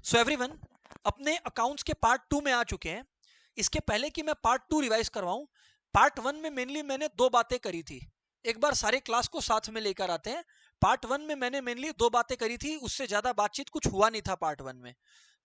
So everyone, अपने accounts के part 2 में आ चुके हैं। इसके पहले कि मैं पार्ट 2 रिवाइज करवाऊं, पार्ट 1 में मेनली मैंने दो बातें करी थी। एक बार सारे क्लास को साथ में लेकर आते हैं। पार्ट 1 में मैंने मेनली दो बातें करी थी, उससे ज्यादा बातचीत कुछ हुआ नहीं था। पार्ट 1 में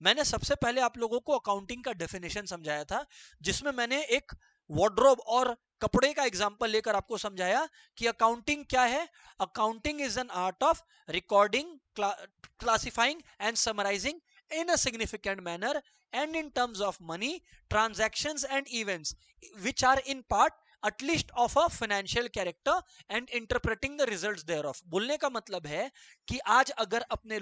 मैंने सबसे पहले आप लोगों को अकाउंटिंग का डेफिनेशन समझाया था, जिसमें मैंने एक वार्डरोब और कपड़े का एग्जांपल लेकर आपको समझाया कि अकाउंटिंग क्या है। Accounting is an art of recording, classifying and summarising in a significant manner and in terms of money, transactions and events which are in part at least of a financial character and interpreting the results thereof। बोलने का मतलब है कि आज अगर अपने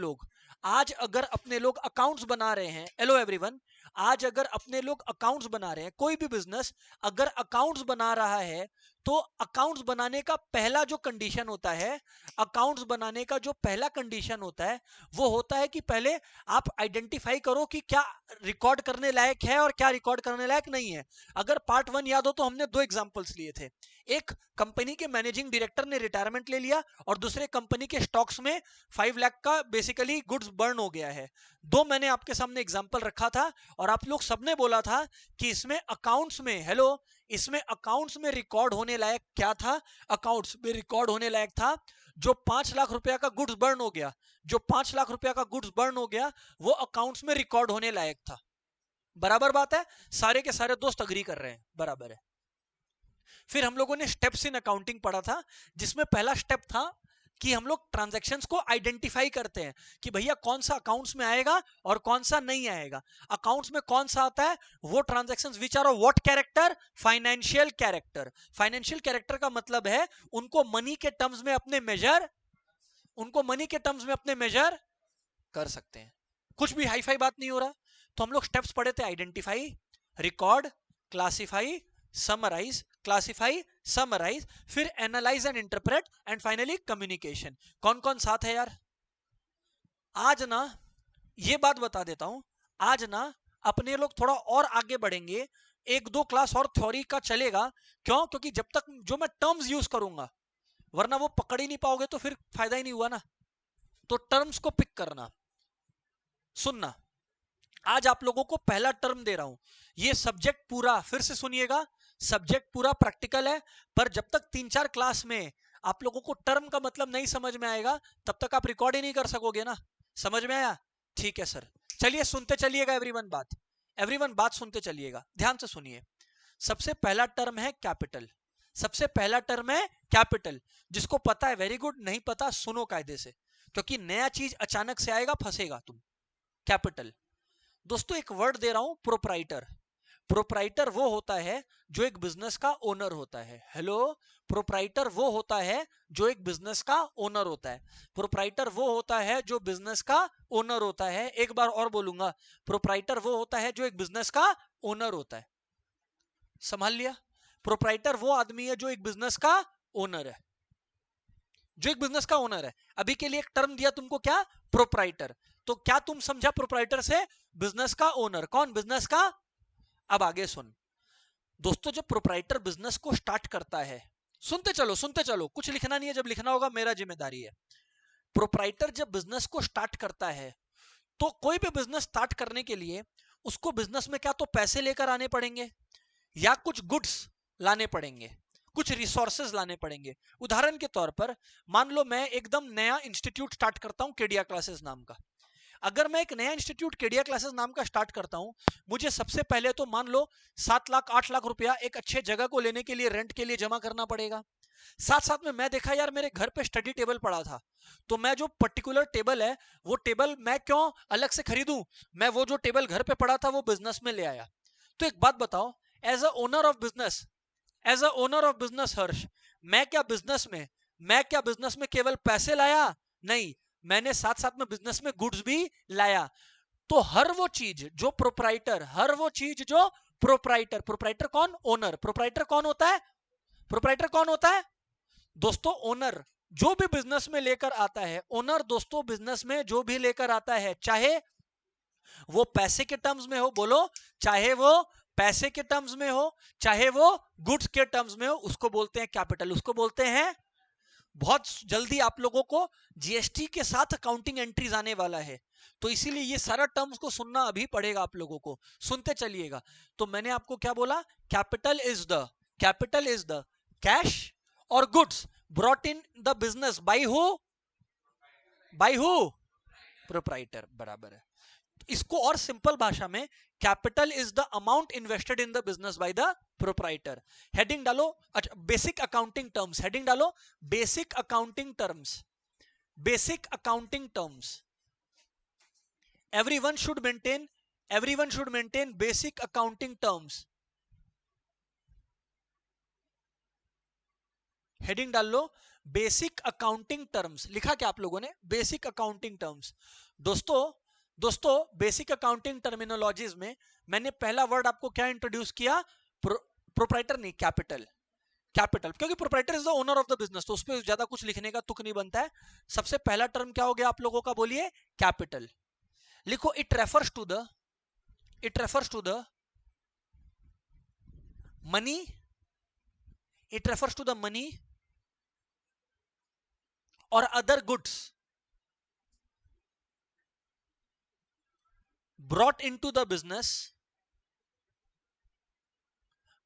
लोग accounts बना रहे हैं, हेलो एवरीवन, आज अगर अपने लोग अकाउंट्स बना रहे हैं, कोई भी बिजनेस अगर अकाउंट्स बना रहा है, तो अकाउंट्स बनाने का पहला जो कंडीशन होता है, अकाउंट्स बनाने का जो पहला कंडीशन होता है, वो होता है कि पहले आप आइडेंटिफाई करो कि क्या रिकॉर्ड करने लायक है और क्या रिकॉर्ड करने लायक नहीं है। अगर पार्ट 1 याद हो तो हमने दो एग्जांपल्स लिए थे। एक कंपनी के मैनेजिंग डायरेक्टर ने रिटायरमेंट ले लिया और दूसरे कंपनी के स्टॉक्स में 5 लाख का बेसिकली गुड्स बर्न हो गया है। दो मैंने आपके सामने एग्जांपल रखा था और आप लोग सबने बोला था कि इसमें अकाउंट्स में, हेलो, इसमें अकाउंट्स में रिकॉर्ड होने लायक क्या था? अकाउंट्स में रिकॉर्ड होने लायक था जो 5 लाख रुपया का गुड्स बर्न हो गया, जो 5 लाख रुपया का गुड्स बर्न हो गया, वो अकाउंट्स में रिकॉर्ड होने लायक था। बराबर बात है, सारे के सारे दोस्त अग्री कर रहे हैं, बराबर है। फिर हम लोगों ने स्टेप्स इन अकाउंटिंग पढ़ा था, जिसमें पहला स्टेप था कि हम लोग ट्रांजैक्शंस को आइडेंटिफाई करते हैं कि भैया कौन सा अकाउंट्स में आएगा और कौन सा नहीं आएगा। अकाउंट्स में कौन सा आता है? वो transactions which are of what character? Financial character. Financial character का मतलब है उनको मनी के टर्म्स में अपने मेजर कर सकते हैं। कुछ भी हाई फाई बात नहीं हो रहा। तो हम लोग स्टेप्स पढ़े थे, identify, record, classify, summarise, classify, summarise, फिर analyse and interpret and finally communication. कौन कौन साथ है यार? आज ना ये बात बता देता हूं, आज ना अपने लोग थोड़ा और आगे बढ़ेंगे, एक दो क्लास और थ्योरी का चलेगा। क्यों? क्योंकि जब तक जो मैं टर्म्स यूज करूंगा, वरना वो पकड़ ही नहीं पाओगे तो फिर फायदा ही नहीं हुआ ना। तो टर्म्स को पिक करना, सुनना। आज आप लोगों को पहला टर्म दे रहा हूं, ये सब्जेक्ट पूरा फिर से सुनिएगा, सब्जेक्ट पूरा प्रैक्टिकल है, पर जब तक 3-4 क्लास में आप लोगों को टर्म का मतलब नहीं समझ में आएगा, तब तक आप रिकॉर्ड ही नहीं कर सकोगे ना। समझ में आया? ठीक है सर, चलिए सुनते चलिएगा एवरीवन बात सुनते चलिएगा, ध्यान से सुनिए। सबसे पहला टर्म है कैपिटल। सबसे पहला टर्म है कैपिटल। जिसको पता है वेरी गुड, नहीं पता सुनो कायदे से, क्योंकि नया चीज अचानक से आएगा, फंसेगा तुम। कैपिटल दोस्तों, एक वर्ड दे रहा हूं, प्रोप्राइटर। प्रोप्राइटर वो होता है जो एक बिजनेस का ओनर होता है। हेलो, प्रोप्राइटर वो होता है जो एक बिजनेस का ओनर होता है। प्रोप्राइटर वो होता है जो बिजनेस का ओनर होता है। एक बार और बोलूंगा, प्रोप्राइटर वो होता है जो एक बिजनेस का ओनर होता है। संभाल लिया? प्रोप्राइटर वो आदमी है जो एक बिजनेस का ओनर है, जो एक बिजनेस का ओनर है। अभी के लिए एक टर्म दिया तुमको, क्या? प्रोप्राइटर। तो क्या तुम समझा प्रोप्राइटर से? बिजनेस का ओनर। कौन? बिजनेस का। अब आगे सुन दोस्तों, जब प्रोप्राइटर बिजनेस को स्टार्ट करता है, सुनते चलो, कुछ लिखना नहीं है, जब लिखना होगा मेरा जिम्मेदारी है। प्रोप्राइटर जब बिजनेस को स्टार्ट करता है, तो कोई भी बिजनेस स्टार्ट करने के लिए उसको बिजनेस में क्या तो पैसे लेकर आने पड़ेंगे, या कुछ गुड्स लाने पड़ेंगे, कुछ रिसोर्सेज लाने पड़ेंगे। उदाहरण के तौर पर मान लो मैं एकदम नया इंस्टीट्यूट स्टार्ट करता हूं, केडिया क्लासेस नाम का। अगर मैं एक नया इंस्टीट्यूट केडिया क्लासेस नाम का स्टार्ट करता हूं, मुझे सबसे पहले तो मान लो 7 लाख 8 लाख रुपया एक अच्छे जगह को लेने के लिए, रेंट के लिए जमा करना पड़ेगा। साथ साथ में मैं देखा यार, मेरे घर पे स्टडी टेबल पड़ा था, तो मैं जो पर्टिकुलर टेबल है, वो टेबल मैं क्यों अलग से खरीदूं? मैं वो जो टेबल घर पे पड़ा था वो बिजनेस में ले आया। तो एक बात बताओ, as a owner of business Harsh, मैं क्या बिजनेस में केवल पैसे लाया? नहीं, मैंने साथ साथ में बिजनेस में गुड्स भी लाया। तो हर वो चीज जो प्रोप्राइटर कौन? ओनर। प्रोप्राइटर कौन होता है दोस्तों? ओनर। जो भी बिजनेस में लेकर आता है, ओनर दोस्तों, बिजनेस में जो भी लेकर आता है, चाहे वो पैसे के टर्म्स में हो, बोलो, चाहे वो पैसे के टर्म्स में हो, चाहे वो गुड्स के टर्म्स में हो, उसको बोलते हैं कैपिटल, उसको बोलते हैं बहुत जल्दी आप लोगों को जीएसटी के साथ अकाउंटिंग एंट्रीज आने वाला है, तो इसीलिए ये सारा टर्म्स को सुनना अभी पड़ेगा आप लोगों को, सुनते चलिएगा। तो मैंने आपको क्या बोला, कैपिटल इज द कैश और goods brought in the business by who proprietor, बराबर है। इसको और सिंपल भाषा में, capital is the amount invested in the business by the proprietor. Heading डालो, अच्छा बेसिक अकाउंटिंग टर्म्स, हेडिंग डालो basic accounting terms, basic accounting terms. Everyone should maintain basic accounting terms. Heading डाल लो बेसिक अकाउंटिंग टर्म्स। लिखा क्या आप लोगों ने, basic accounting terms. दोस्तों बेसिक अकाउंटिंग टर्मिनोलॉजीज में मैंने पहला वर्ड आपको क्या इंट्रोड्यूस किया, प्रोप्राइटर नहीं, कैपिटल। क्योंकि proprietor is the owner of the business, तो उस पर ज्यादा कुछ लिखने का तुक नहीं बनता है। सबसे पहला टर्म क्या हो गया आप लोगों का, बोलिए कैपिटल। लिखो it refers to the money, it refers to the money और other goods brought into the business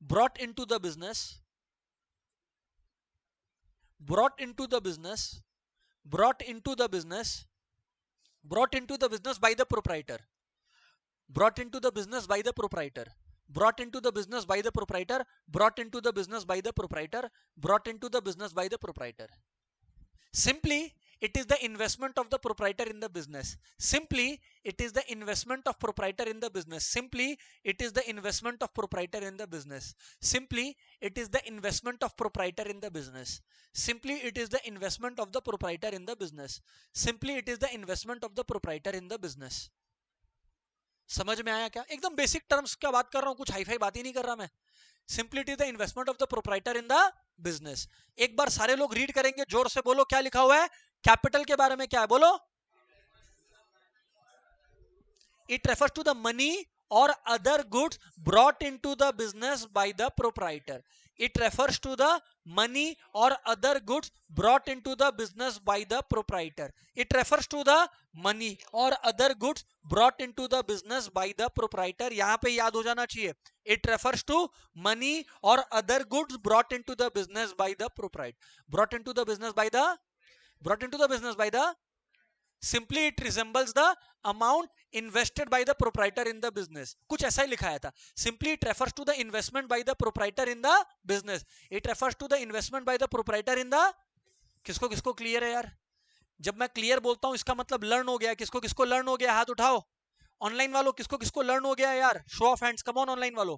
brought into the business brought into the business brought into the business brought into the business by the proprietor brought into the business by the proprietor brought into the business by the proprietor brought into the business by the proprietor brought into the business by the proprietor. Simply it is the investment of the proprietor in the business. Simply it is the investment of proprietor in the business. Simply it is the investment of proprietor in the business. Simply it is the investment of proprietor in the business. Simply it is the investment of the proprietor in the business. Simply it is the investment of the proprietor in the business. समझ में आया क्या? एकदम basic terms क्या बात कर रहा हूं, कुछ हाईफाई बात ही नहीं कर रहा मैं। Simply it is the investment of the proprietor in the business. एक बार सारे लोग रीड करेंगे, जोर से बोलो क्या लिखा हुआ है, कैपिटल के बारे में क्या है, बोलो। It refers to the money or other goods brought into the business by the proprietor. It refers to the money or other goods brought into the business by the proprietor. It refers to the money or other goods brought into the business by the proprietor. यहां पे याद हो जाना चाहिए, it refers to money or other goods brought into the business by the proprietor. Brought into the business by the simply it resembles the amount invested by the proprietor in the business. कुछ ऐसा ही लिखाया था। Simply it refers to the investment by the proprietor in the business. It refers to the investment by the proprietor in the, किसको किसको clear है यार? जब मैं क्लियर बोलता हूं इसका मतलब लर्न हो गया। किसको किसको लर्न हो गया, हाथ उठाओ। ऑनलाइन वालों किसको किसको लर्न हो गया यार, show of hands, come on online वालों।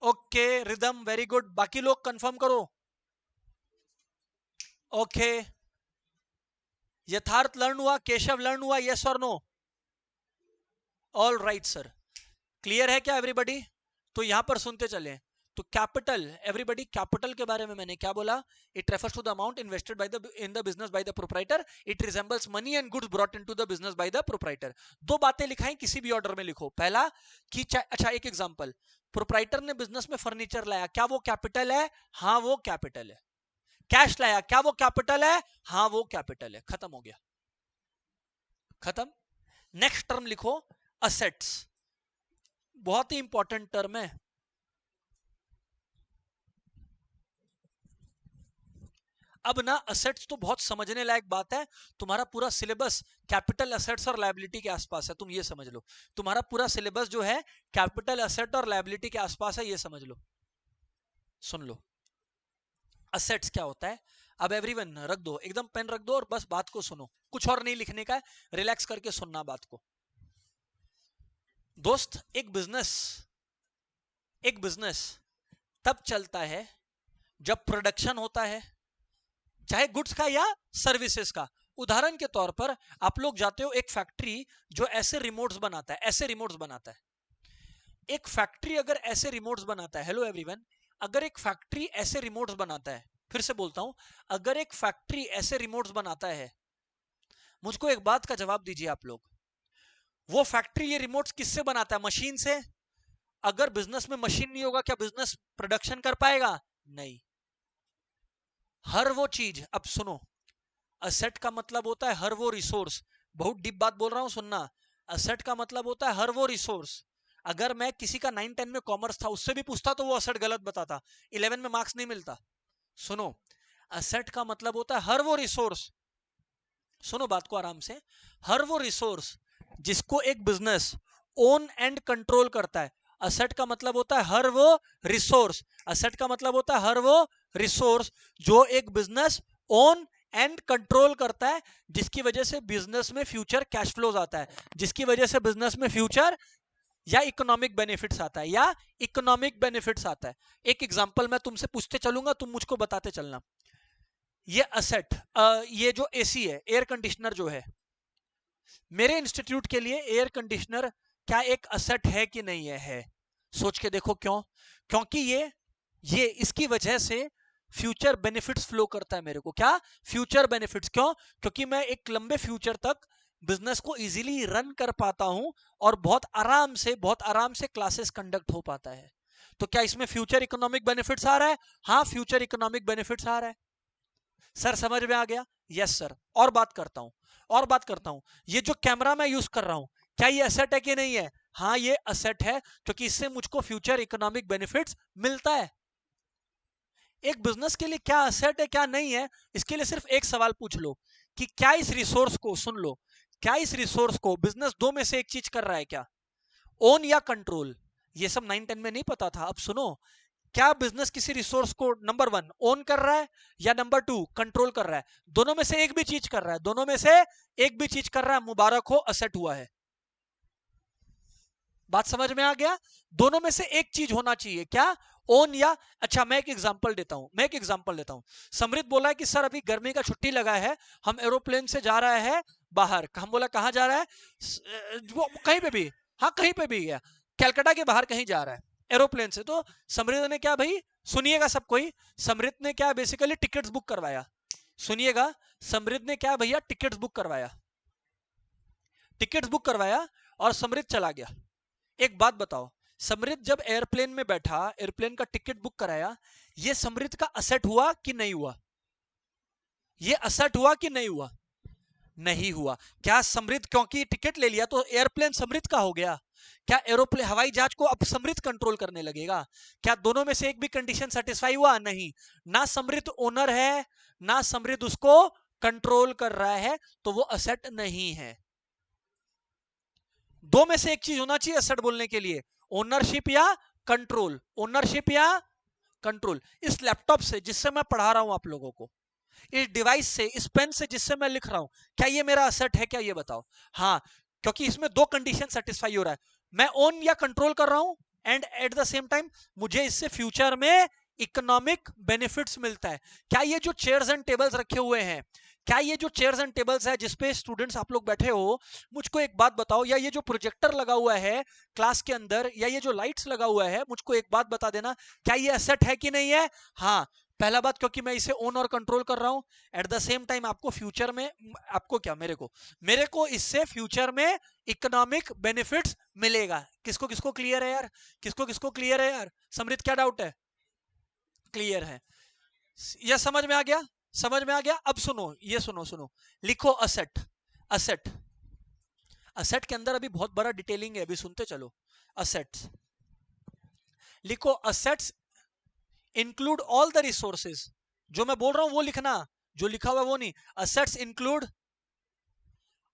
Okay Ridham, very good. बाकी लोग कंफर्म करो। ओके यथार्थ लर्न हुआ, केशव लर्न हुआ, यस और no? All right sir, clear है क्या एवरीबॉडी? तो यहां पर सुनते चले। तो कैपिटल, एवरीबॉडी कैपिटल के बारे में मैंने क्या बोला, it refers to the amount invested by the in the business by the proprietor. It resembles money and goods brought into the business by the proprietor. दो बातें लिखाई, किसी भी ऑर्डर में लिखो। पहला कि अच्छा एक एग्जांपल, प्रोप्राइटर ने बिजनेस में फर्नीचर लाया, क्या वो कैपिटल है? हाँ वो कैपिटल है। कैश लाया, क्या वो कैपिटल है? हाँ वो कैपिटल है। खत्म हो गया, खत्म। नेक्स्ट टर्म लिखो असेट्स, बहुत ही इंपॉर्टेंट टर्म है। अब ना असेट्स तो बहुत समझने लायक बात है। तुम्हारा पूरा सिलेबस कैपिटल असेट्स और लायबिलिटी के आसपास है, तुम ये समझ लो। तुम्हारा पूरा सिलेबस जो है कैपिटल असेट और लायबिलिटी के आसपास है, ये समझ लो। सुन लो असेट्स क्या होता है। अब एवरीवन रख दो, एकदम पेन रख दो और बस बात को सुनो, कुछ और नहीं लिखने का है, रिलैक्स करके सुनना बात को। दोस्त एक बिजनेस तब चलता है जब प्रोडक्शन होता है, चाहे गुड्स का या सर्विसेज का। उदाहरण के तौर पर आप लोग जाते हो एक फैक्ट्री जो ऐसे रिमोट्स बनाता है, ऐसे रिमोट्स बनाता है। एक फैक्ट्री अगर ऐसे रिमोट्स बनाता है, हेलो एवरीवन, अगर एक फैक्ट्री ऐसे रिमोट्स बनाता है, फिर से बोलता हूं, अगर एक फैक्ट्री ऐसे रिमोट्स बनाता है, मुझको एक बात का जवाब दीजिए आप लोग, वो फैक्ट्री ये रिमोट्स किससे बनाता है? मशीन से। अगर बिजनेस में मशीन नहीं होगा क्या बिजनेस प्रोडक्शन कर पाएगा? नहीं। हर वो चीज, अब सुनो, असेट का मतलब होता है हर वो रिसोर्स, बहुत डीप बात बोल रहा हूं सुनना। असेट का मतलब होता है हर वो रिसोर्स। अगर मैं किसी का 9-10 में कॉमर्स था, उससे भी पूछता तो वो असेट गलत बताता, 11 में मार्क्स नहीं मिलता। सुनो, असेट का मतलब होता है हर वो रिसोर्स, सुनो बात को आराम से, हर वो रिसोर्स जिसको एक बिजनेस ओन एंड कंट्रोल करता है। असेट का मतलब होता है हर वो रिसोर्स, असेट का मतलब होता है हर वो रिसोर्स जो एक बिजनेस ओन एंड कंट्रोल करता है, जिसकी वजह से बिजनेस में फ्यूचर कैश फ्लोज आता है, जिसकी वजह से बिजनेस में फ्यूचर या इकोनॉमिक बेनिफिट्स आता है, या इकोनॉमिक बेनिफिट्स आता है। एक एग्जांपल मैं तुमसे पूछते चलूंगा, तुम मुझको बताते चलना। ये असेट, ये जो एसी है, एयर कंडीशनर जो है, मेरे इंस्टीट्यूट के लिए एयर कंडीशनर क्या एक असेट है कि नहीं है? सोच के देखो क्यों? क्योंकि ये इसकी वजह से फ्यूचर बेनिफिट्स फ्लो करता है मेरे को। क्या? Future benefits. क्यों? क्योंकि मैं एक लंबे फ्यूचर तक बिजनेस को इजीली रन कर पाता हूं और बहुत आराम से क्लासेस कंडक्ट हो पाता है। तो क्या इसमें फ्यूचर इकोनॉमिक बेनिफिट्स आ रहा है? हाँ, फ्यूचर इकोनॉमिक बेनिफिट्स आ रहा है। सर समझ में आ गया? Yes sir. और बात करता हूं, और बात करता हूं, ये जो कैमरा मैं यूज कर रहा हूं, क्या ये असेट है कि नहीं है? हाँ, ये असेट है, क्योंकि इससे मुझको फ्यूचर इकोनॉमिक बेनिफिट्स मिलता है। एक बिजनेस के लिए क्या असेट है क्या नहीं है, इसके लिए सिर्फ एक सवाल पूछ लो कि क्या इस रिसोर्स को, सुन लो, क्या इस रिसोर्स को बिजनेस दो में से एक चीज कर रहा है क्या? ओन या कंट्रोल? ये सब 9-10 में नहीं पता था। अब सुनो, क्या बिजनेस किसी रिसोर्स को नंबर 1 ओन कर रहा है या नंबर 2 कंट्रोल कर रहा है? दोनों में से एक भी चीज कर रहा है, दोनों में से एक भी चीज कर रहा है, मुबारक हो, असेट हुआ है। बात समझ में आ गया? दोनों में से एक चीज होना चाहिए, क्या? ओन या। अच्छा, मैं एक एग्जांपल देता हूं, समृद्ध बोला है कि सर अभी गर्मी का छुट्टी लगा है, हम एरोप्लेन से जा रहा है बाहर। हम बोला कहां जा रहा है? वो कहीं पे भी, हाँ कहीं पे भी है, कलकत्ता के बाहर कहीं जा रहा है एरोप्लेन से। तो समृद्ध ने क्या भाई, सुनिएगा सब कोई, समृद्ध ने क्या बेसिकली टिकट्स बुक करवाया। सुनिएगा, समृद्ध ने क्या भैया, टिकट्स बुक करवाया, टिकट्स बुक करवाया और समृद्ध चला गया। एक बात बताओ, समृद्ध जब एयरप्लेन में बैठा, एयरप्लेन का टिकट बुक कराया, ये समृद्ध का असेट हुआ कि नहीं हुआ? ये असेट हुआ कि नहीं हुआ? नहीं हुआ। क्या समृद्ध क्योंकि टिकट ले लिया तो एयरप्लेन समृद्ध का हो गया? क्या एरोप्लेन, हवाई जहाज को अब समृद्ध कंट्रोल करने लगेगा? क्या दोनों में से एक भी कंडीशन सेटिस्फाई हुआ? नहीं। ना समृद्ध ओनर है, ना समृद्ध उसको कंट्रोल कर रहा है, तो वो असेट नहीं है। दो में से एक चीज होना चाहिए असेट बोलने के लिए, ओनरशिप या कंट्रोल, ओनरशिप या कंट्रोल। इस लैपटॉप से जिससे मैं पढ़ा रहा हूं आप लोगों को, इस डिवाइस से, इस पेन से जिससे मैं लिख रहा हूं, क्या ये मेरा असेट है क्या? ये बताओ। हाँ, क्योंकि इसमें दो कंडीशन सेटिस्फाई हो रहा है, मैं ओन या कंट्रोल कर रहा हूं, and at the same time मुझे इससे फ्यूचर में इकोनॉमिक बेनिफिट्स मिलता है। क्या ये जो चेयर्स एंड टेबल्स रखे हुए हैं, क्या ये जो चेयर्स एंड टेबल्स है जिसपे स्टूडेंट्स आप लोग बैठे हो, मुझको एक बात बताओ, या ये जो प्रोजेक्टर लगा हुआ है क्लास के अंदर, या ये जो लाइट्स लगा हुआ है, मुझको एक बात बता देना, क्या ये एसेट है कि नहीं है? हाँ। पहला बात, क्योंकि मैं इसे ओन और कंट्रोल कर रहा हूं, एट द सेम टाइम आपको फ्यूचर में, आपको क्या, मेरे को इससे फ्यूचर में इकोनॉमिक बेनिफिट्स मिलेगा। किसको किसको क्लियर है यार? किसको किसको क्लियर है यार? समृद्ध क्या डाउट है? क्लियर है? यह समझ में आ गया? समझ में आ गया? अब सुनो, ये सुनो सुनो, लिखो असेट। असेट, असेट के अंदर अभी बहुत बड़ा डिटेलिंग है, अभी सुनते चलो। असेट्स लिखो, assets include all the resources. जो मैं बोल रहा हूं वो लिखना, जो लिखा हुआ है वो नहीं। Assets include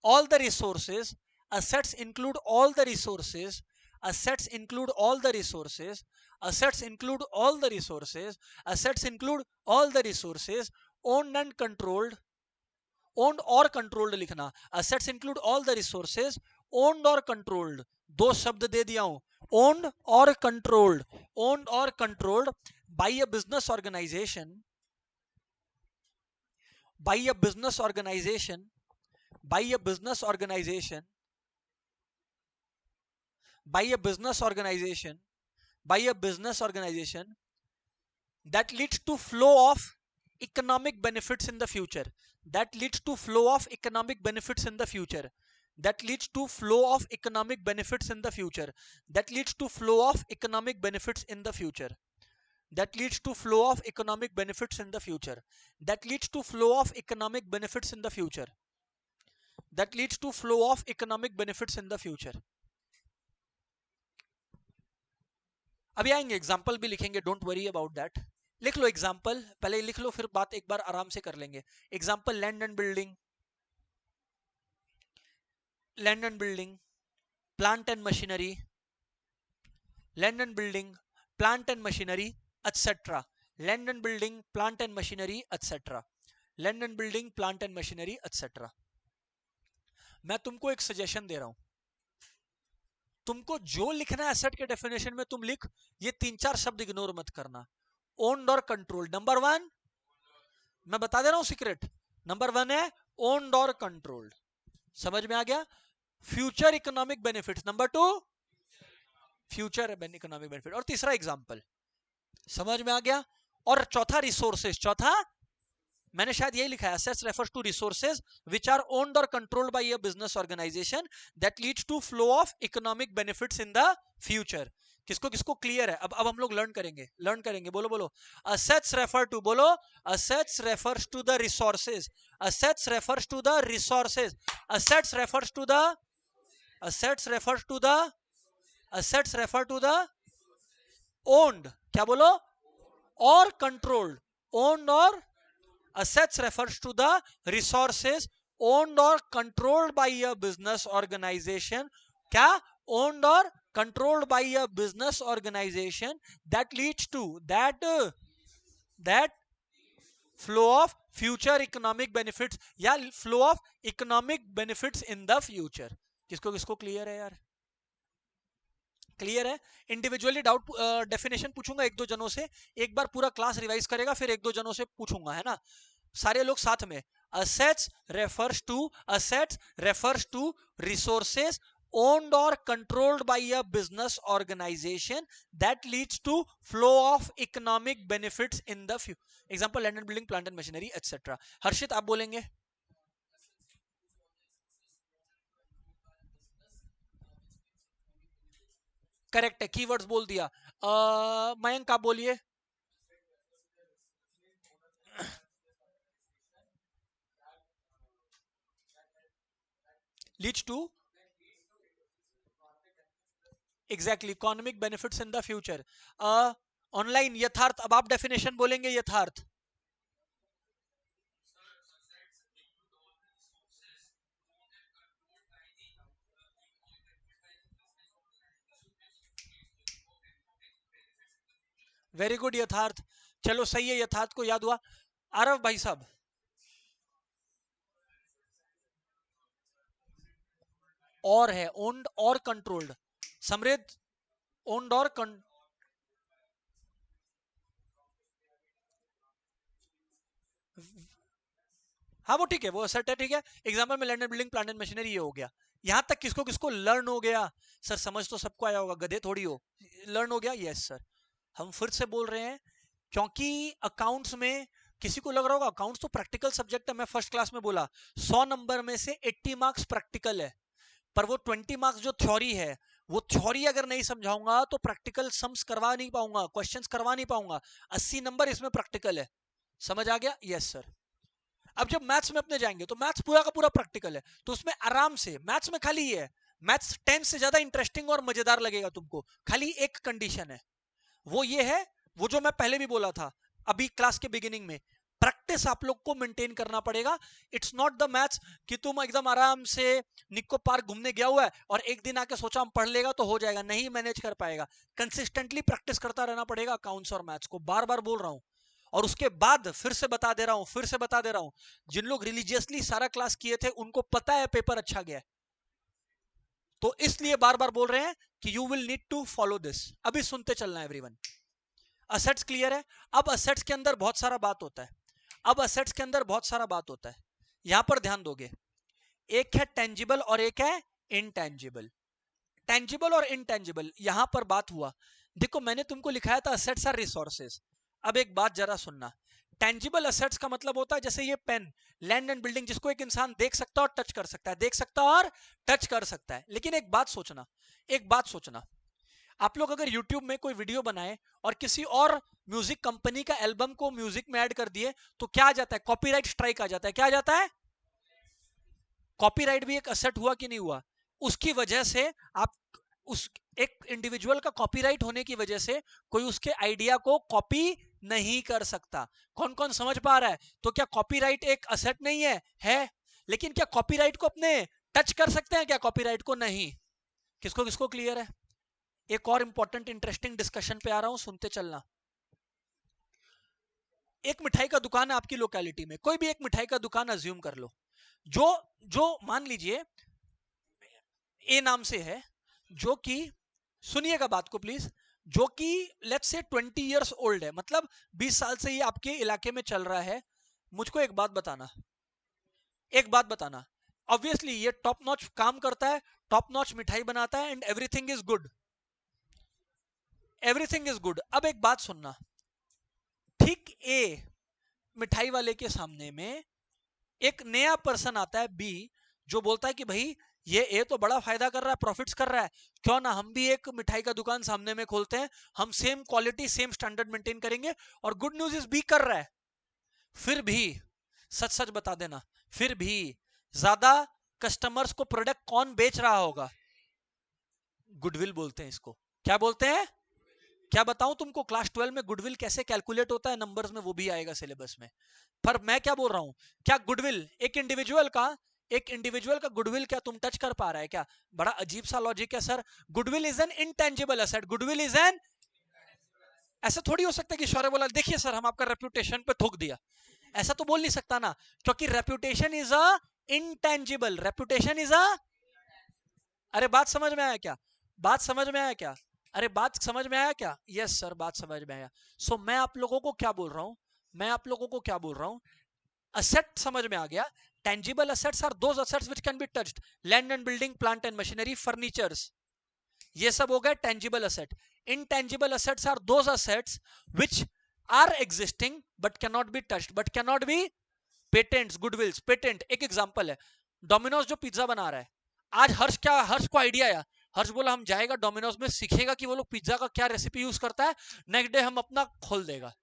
all the resources, assets include all the resources, assets include all the resources, assets include all the resources, assets include all the resources owned and controlled, owned or controlled लिखना। assets include all the resources owned or controlled, दो शब्द दे दिया हूं, owned or controlled, owned or controlled by a business organization, by a business organization, by a business organization, by a business organization, by a business organization that leads to flow of economic benefits in the future, that leads to flow of economic benefits in the future, that leads to flow of economic benefits in the future, that leads to flow of economic benefits in the future. that leads to flow of economic benefits in the future, that leads to flow of economic benefits in the future, that leads to flow of economic benefits in the future. अभी आएंगे, example भी लिखेंगे, don't worry about that. लिख लो example, पहले लिख लो, फिर बात एक बार आराम से कर लेंगे. Example, land and building, land and building, plant and machinery, land and building, plant and machinery etcetera, land and building, plant and machinery etcetera, land and building, plant and machinery etcetera. मैं तुमको एक suggestion दे रहा हूं, तुमको जो लिखना है asset के डेफिनेशन में तुम लिख, ये 3-4 शब्द इग्नोर मत करना. ओन्ड और कंट्रोल्ड, नंबर 1 मैं बता दे रहा हूं सीक्रेट, नंबर 1 है ओन्ड और कंट्रोल्ड. समझ में आ गया? Future economic benefits, number 2 future economic benefit, और तीसरा एग्जांपल. समझ में आ गया? और चौथा रिसोर्सेज, चौथा मैंने शायद यही लिखा है, assets refers to resources which are owned or controlled by a business organization that leads to flow of economic benefits in the future. किसको किसको क्लियर है? अब हम लोग लर्न करेंगे, बोलो बोलो. assets refer to, बोलो, assets refers to the resources, assets refers to the resources, assets refers to the, assets refers to the, assets refer to the owned, क्या बोलो, और controlled, owned और assets refers to the resources owned or controlled by a business organization, क्या, owned or controlled by a business organization that leads to that flow of future economic benefits, या flow of economic benefits in the future. किसको किसको clear है यार? Clear है? Individually doubt definition पूछूंगा एक दो जनों से, एक बार पूरा क्लास रिवाइज करेगा, फिर एक दो जनों से पूछूंगा, है ना? सारे लोग साथ में. assets refers to resources owned or controlled by a business organization that leads to flow of economic benefits in the future. example, land and building, plant and machinery, etc. हर्षित आप बोलेंगे. करेक्ट है, कीवर्ड्स बोल दिया. मयंक आप बोलिए. leads to exactly economic benefits in the future. Online यथार्थ, अब आप डेफिनेशन बोलेंगे यथार्थ. वेरी गुड यथार्थ, चलो सही है, यथार्थ को याद हुआ. आरव भाई साहब, और है ओन्ड और कंट्रोल्ड. समृद्ध, ओन्ड और हाँ वो ठीक है, वो सेट है, ठीक है. एग्जाम्पल में land and building, plant and machinery, ये हो गया. यहां तक किसको किसको लर्न हो गया? सर समझ तो सबको आया होगा, गधे थोड़ी हो. लर्न हो गया? Yes sir. हम फिर से बोल रहे हैं, क्योंकि अकाउंट्स में किसी को लग रहा होगा अकाउंट्स तो प्रैक्टिकल सब्जेक्ट है. मैं फर्स्ट क्लास में बोला 100 नंबर में से 80 मार्क्स प्रैक्टिकल है, पर वो 20 मार्क्स जो थ्योरी है, वो थ्योरी अगर नहीं समझाऊंगा तो प्रैक्टिकल सम्स करवा नहीं पाऊंगा, क्वेश्चंस करवा नहीं पाऊंगा. 80 नंबर इसमें प्रैक्टिकल है. समझ आ गया? Yes sir. अब जब मैथ्स में अपने जाएंगे तो मैथ्स पूरा का पूरा प्रैक्टिकल है, तो उसमें आराम से, मैथ्स में खाली ये है, मैथ्स 10 से ज्यादा इंटरेस्टिंग और मजेदार लगेगा तुमको. खाली एक कंडीशन है, वो ये है, वो जो मैं पहले भी बोला था अभी क्लास के बिगिनिंग में, प्रैक्टिस आप लोग को मेंटेन करना पड़ेगा. इट्स नॉट द मैथ्स कि तुम एकदम आराम से निक्को पार्क घूमने गया हुआ है और एक दिन आके सोचा हम पढ़ लेगा तो हो जाएगा, नहीं मैनेज कर पाएगा. कंसिस्टेंटली प्रैक्टिस करता रहना पड़ेगा अकाउंट्स और मैथ्स को, बार बार बोल रहा हूं. और उसके बाद फिर से बता दे रहा हूं, जिन लोग रिलीजियसली सारा क्लास किए थे उनको पता है पेपर अच्छा गया, तो इसलिए बार बार बोल रहे हैं कि you will need to follow this. अभी सुनते चलना एवरीवन. असेट्स क्लियर है? अब असेट्स के अंदर बहुत सारा बात होता है, यहां पर ध्यान दोगे. एक है टेंजिबल और एक है इनटेंजिबल. टेंजिबल और इनटेंजिबल, यहां पर बात हुआ. देखो मैंने तुमको लिखाया था असेट्स आर रिसोर्सेज. अब एक बात जरा सुनना. टेंजिबल असेट्स का मतलब होता है जैसे ये पेन, लैंड एंड बिल्डिंग, जिसको एक इंसान देख सकता है और टच कर सकता है, लेकिन एक बात सोचना, आप लोग अगर YouTube में कोई वीडियो बनाए और किसी और म्यूजिक कंपनी का एल्बम को म्यूजिक में ऐड कर दिए तो क्या आ जाता है? कॉपीराइट स्ट्राइक आ जाता है। क्या आ जाता है? कॉपीराइट भी एक असेट हुआ कि नहीं हुआ? उसकी वजह से आप उस एक इंडिविजुअल का कॉपीराइट होने की वजह से कोई उसके आइडिया को कॉपी नहीं कर सकता। कौन कौन समझ पा रहा है? तो क्या कॉपीराइट एक असेट नहीं है? है। लेकिन क्या कॉपीराइट को अपने टच कर सकते हैं क्या? कॉपीराइट को नहीं। किसको किसको क्लियर है? एक और इंपॉर्टेंट इंटरेस्टिंग डिस्कशन पे आ रहा हूं, सुनते चलना। एक मिठाई का दुकान है आपकी लोकेलिटी में, कोई भी एक मिठाई का दुकान अज्यूम कर लो, जो जो मान लीजिए ए नाम से है, जो कि, सुनिएगा बात को प्लीज, जो कि लेट्स से 20 इयर्स ओल्ड है, मतलब 20 साल से ये आपके इलाके में चल रहा है। मुझको एक बात बताना, एक बात बताना, ऑब्वियसली ये टॉप नॉच काम करता है, टॉप नॉच मिठाई बनाता है and everything is good, everything is good. अब एक बात सुनना, ठीक ए मिठाई वाले के सामने में एक नया पर्सन आता है बी, जो बोलता है कि भाई ये ए तो बड़ा फायदा कर रहा है, प्रॉफिट्स कर रहा है, क्यों ना हम भी एक मिठाई का दुकान सामने में खोलते हैं, हम same quality same standard maintain करेंगे। और गुड न्यूज इज बी कर रहा है, फिर भी सच सच बता देना, फिर भी ज्यादा कस्टमर्स को प्रोडक्ट कौन बेच रहा होगा? गुडविल बोलते हैं इसको। क्या बोलते हैं? क्या बताऊं तुमको, क्लास 12 में गुडविल कैसे कैलकुलेट होता है नंबर्स में, वो भी आएगा सिलेबस में। पर मैं क्या बोल रहा हूं, क्या गुडविल एक इंडिविजुअल का, एक इंडिविजुअल का गुडविल क्या तुम टच कर पा रहा है क्या? बड़ा अजीब सा लॉजिक है sir. Goodwill is an intangible asset, goodwill is an, ऐसा थोड़ी हो सकता है कि शौर्य बोला देखिए सर हम आपका रेपुटेशन पे थूक दिया, ऐसा तो बोल नहीं सकता ना, क्योंकि reputation is a intangible, reputation is a, अरे बात समझ में आया क्या? बात समझ में आया क्या? अरे बात समझ में आया क्या? यस सर बात समझ में आया। सो मैं आप लोगों को क्या बोल रहा हूं, मैं आप लोगों को क्या बोल रहा हूं, असेट समझ में आ गया। Tangible assets are those assets which can be touched, land and building, plant and machinery, furnitures, ये सब हो गए tangible asset. Intangible assets are those assets which are existing but can not be touched, but can not be, patents, goodwills, patent. एक example है, Domino's जो pizza बना रहा है, आज हर्ष क्या, हर्ष को आइडिया आया, हर्ष बोला हम जाएगा डोमिनोज में, सीखेगा कि वो लोग पिज्जा का क्या रेसिपी यूज करता है, नेक्स्ट डे हम अपना खोल देगा।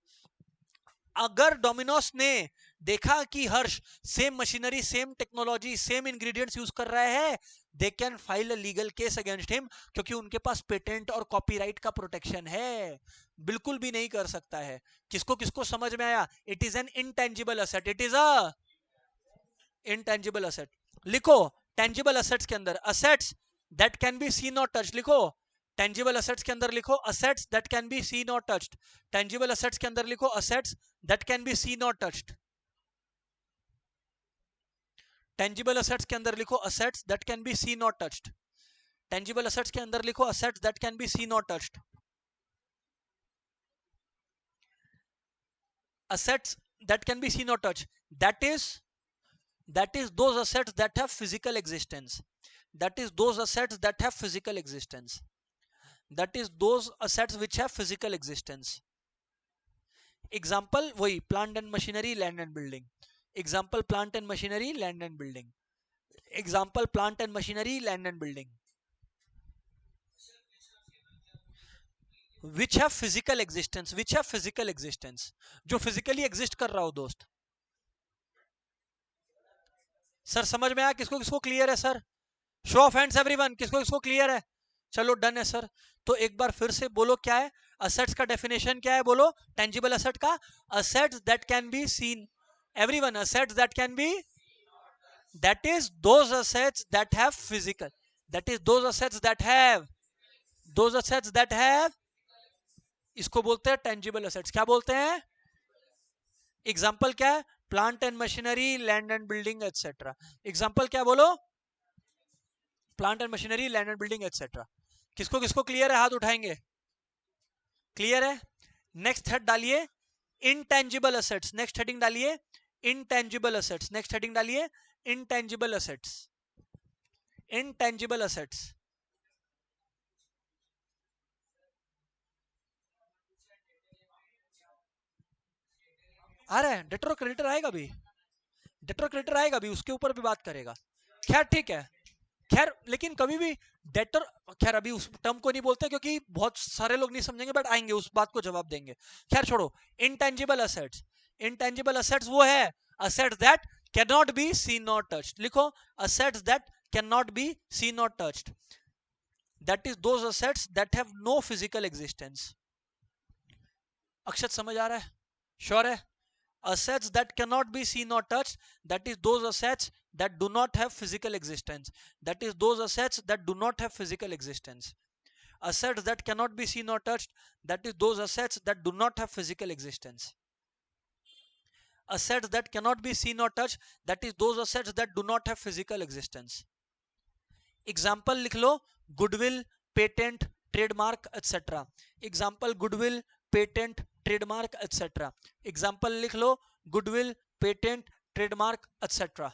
अगर डोमिनोज ने देखा कि Harsh same machinery same technology same ingredients use कर रहा है, they can file a legal case against him, क्योंकि उनके पास पेटेंट और कॉपीराइट का प्रोटेक्शन है। बिल्कुल भी नहीं कर सकता है। किसको किसको समझ में आया? It is an intangible asset, it is a intangible asset. लिखो टेंजिबल असेट्स के अंदर, assets that can be seen और टच, लिखो टेंजिबल असेट्स के अंदर लिखो assets that can be seen और टच्ड, टेंजिबल असेट्स के अंदर लिखो assets that can be seen और टच्ड, टेंजिबल असेट्स के अंदर लिखो assets that can be seen और टच्ड, टेंजिबल असेट्स के अंदर लिखो assets that can be seen और touched, assets that can be seen or touched, that is those assets that have physical existence, that is those assets that have physical existence, that is those assets which have physical existence। Example वही plant and machinery, land and building, example plant and machinery, land and building, example plant and machinery, land and building, which have physical existence, which have physical existence, जो physically exist कर रहा हो दोस्त। Sir समझ में आया? किसको किसको क्लियर है sir? Show of hands everyone, किसको किसको क्लियर है? चलो डन है सर। तो एक बार फिर से बोलो क्या है असेट्स का डेफिनेशन, क्या है बोलो टेंजिबल असेट का, assets that can be scene, everyone assets that can B, that is those assets that have physical, that is those assets that have, those assets that have, इसको बोलते हैं tangible assets. क्या बोलते हैं? Example क्या है? Plant and machinery, land and building etcetera. Example क्या बोलो? Plant and machinery, land and building etcetera. किसको किसको क्लियर है? हाथ उठाएंगे। क्लियर है? नेक्स्ट हेड डालिए इनटेंजिबल असेट्स, नेक्स्ट हेडिंग डालिए इनटेंजिबल असेट्स, नेक्स्ट हेडिंग डालिए इनटेंजिबल असेट्स, इनटेंजिबल असेट्स। आ रहा है डेटर क्रेडिटर आएगा भी, डेटर क्रेडिटर आएगा भी, उसके ऊपर भी बात करेगा। खैर ठीक है, खैर लेकिन कभी भी डेटर, खैर अभी उस टर्म को नहीं बोलते क्योंकि बहुत सारे लोग नहीं समझेंगे, बट आएंगे उस बात को जवाब देंगे। खैर छोड़ो। इंटेंजिबल असेट्स, इंटेंजिबल असेट्स वो है assets that can not be seen और टच्ड। लिखो assets that can not be seen और touched, that is those assets that have no physical existence. Akshat समझ आ रहा है? श्योर है? Assets that cannot be seen or touched, that is those assets that do not have physical existence. That is those assets that do not have physical existence. Assets that cannot be seen or touched, that is those assets that do not have physical existence. Assets that cannot be seen or touched, that is those assets that do not have physical existence. Example लिख लो, goodwill, patent, trademark, etc. Example goodwill, patent, trademark etcetera. Example लिख लो, goodwill, patent, trademark etcetera.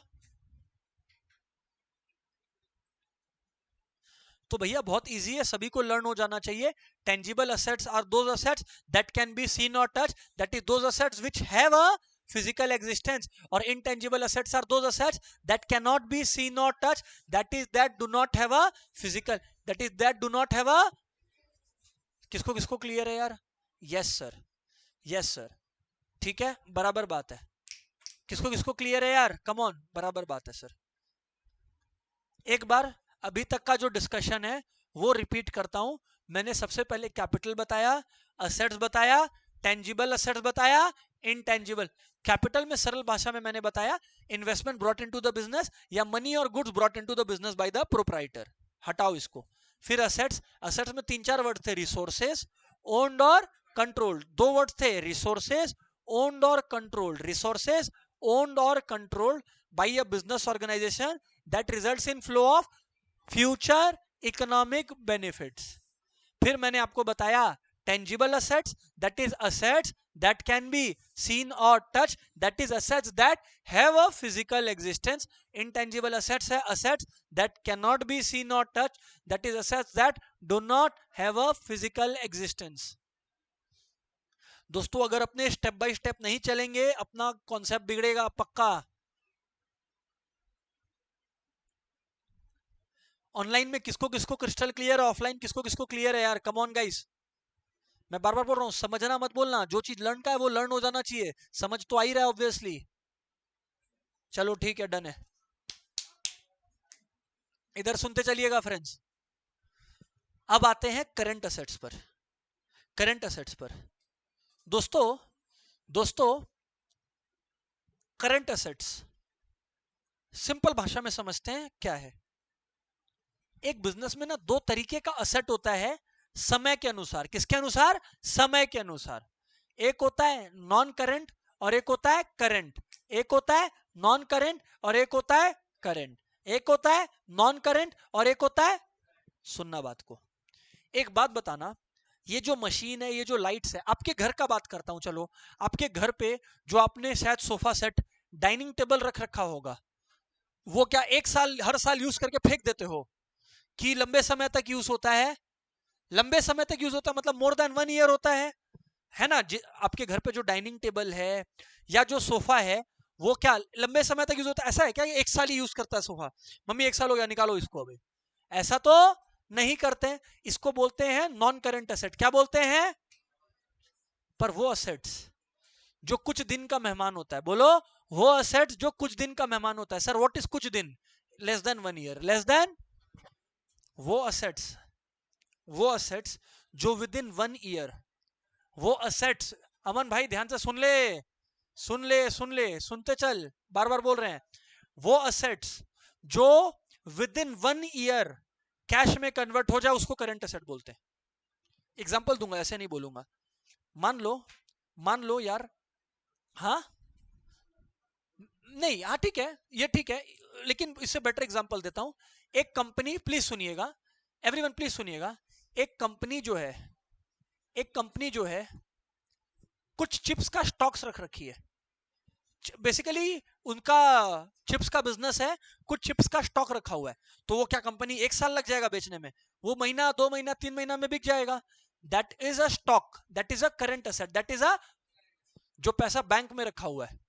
तो भैया बहुत easy है, सभी को learn हो जाना चाहिए। Tangible assets are those assets that can be seen और touch, that is those assets which have a physical existence. और intangible assets are those assets that can not be seen और touch, that do not have a physical, that do not have a. किसको किसको clear है यार? Yes sir, yes sir, ठीक है, बराबर बात है। किसको किसको क्लियर है यार? कम ऑन, बराबर बात है सर। एक बार अभी तक का जो डिस्कशन है वो रिपीट करता हूं। मैंने सबसे पहले कैपिटल बताया, असेट्स बताया, टेंजिबल असेट्स बताया, इनटेंजिबल। कैपिटल में सरल भाषा में मैंने बताया investment brought into the business या मनी और goods brought into the business by the proprietor. हटाओ इसको। फिर असेट्स, असेट्स में 3-4 वर्ड थे, रिसोर्सेज, ओन्ड और कंट्रोल्ड। 2 वर्ड थे, रिसोर्सेज, ओन्ड और कंट्रोल्ड। रिसोर्सेज ओन्ड और controlled by a business organisation that results in flow of future economic benefits. फिर मैंने आपको बताया tangible assets, that is assets that can be seen और touch, that is assets that have a physical existence. Intangible assets है assets that can not be seen और touch, that is assets that do not have a physical existence. दोस्तों अगर अपने step by step नहीं चलेंगे अपना concept बिगड़ेगा पक्का। ऑनलाइन में किसको किसको क्रिस्टल क्लियर है, ऑफलाइन किसको किसको क्लियर है यार? कम ऑन गाइस, मैं बार बार बोल रहा हूं, समझना मत बोलना। जो चीज लर्न का है वो लर्न हो जाना चाहिए। समझ तो आ ही रहा है ऑब्वियसली। चलो ठीक है, डन है। इधर सुनते चलिएगा फ्रेंड्स। अब आते हैं करंट असेट्स पर। करंट असेट्स पर दोस्तों, दोस्तों करंट असेट्स सिंपल भाषा में समझते हैं क्या है। एक बिजनेस में ना 2 तरीके का असेट होता है समय के अनुसार। किसके अनुसार? समय के अनुसार। एक होता है नॉन करंट और एक होता है करंट। एक होता है नॉन करंट और एक होता है करंट। एक होता है नॉन करंट और एक होता है, सुनना बात को। एक बात बताना, ये जो मशीन है, ये जो लाइट्स है, आपके घर का बात करता हूं। चलो आपके घर पे जो आपने शायद सोफा सेट, डाइनिंग टेबल रख रखा होगा, वो क्या एक साल हर साल यूज करके फेंक देते हो कि लंबे समय तक यूज होता है? लंबे समय तक यूज होता है मतलब मोर देन 1 ईयर होता है ना? आपके घर पे जो डाइनिंग टेबल है या जो सोफा है वो क्या लंबे समय तक यूज होता है? ऐसा है क्या एक साल ही यूज करता है सोफा? मम्मी 1 साल हो गया, निकालो इसको अभी। ऐसा तो नहीं करते। इसको बोलते हैं नॉन करंट असेट। क्या बोलते हैं? पर वो असेट्स जो कुछ दिन का मेहमान होता है, बोलो, वो असेट्स जो कुछ दिन का मेहमान होता है। सर व्हाट इज कुछ दिन? Less than 1 year, less than. वो असेट्स, वो असेट्स जो विद इन 1 ईयर, वो असेट्स, अमन भाई ध्यान से सुन ले, सुन ले, सुन ले, सुनते चल, बार बार बोल रहे हैं। वो असेट्स जो विद इन 1 ईयर कैश में कन्वर्ट हो जाए उसको करंट असेट बोलते हैं। एग्जांपल दूंगा, ऐसे नहीं बोलूंगा। मान लो, मान लो यार, हाँ नहीं, हाँ ठीक है, ये ठीक है, लेकिन इससे बेटर एग्जांपल देता हूं। एक कंपनी, प्लीज सुनिएगा, एवरीवन प्लीज सुनिएगा। एक कंपनी जो है, एक कंपनी जो है कुछ चिप्स का स्टॉक्स रख रखी है। बेसिकली उनका चिप्स का बिजनेस है, कुछ चिप्स का स्टॉक रखा हुआ है। तो वो क्या कंपनी 1 साल लग जाएगा बेचने में? वो महीना, 2 महीना, 3 महीना में बिक जाएगा। That is a stock, that is a current asset, that is a, जो पैसा बैंक में रखा हुआ है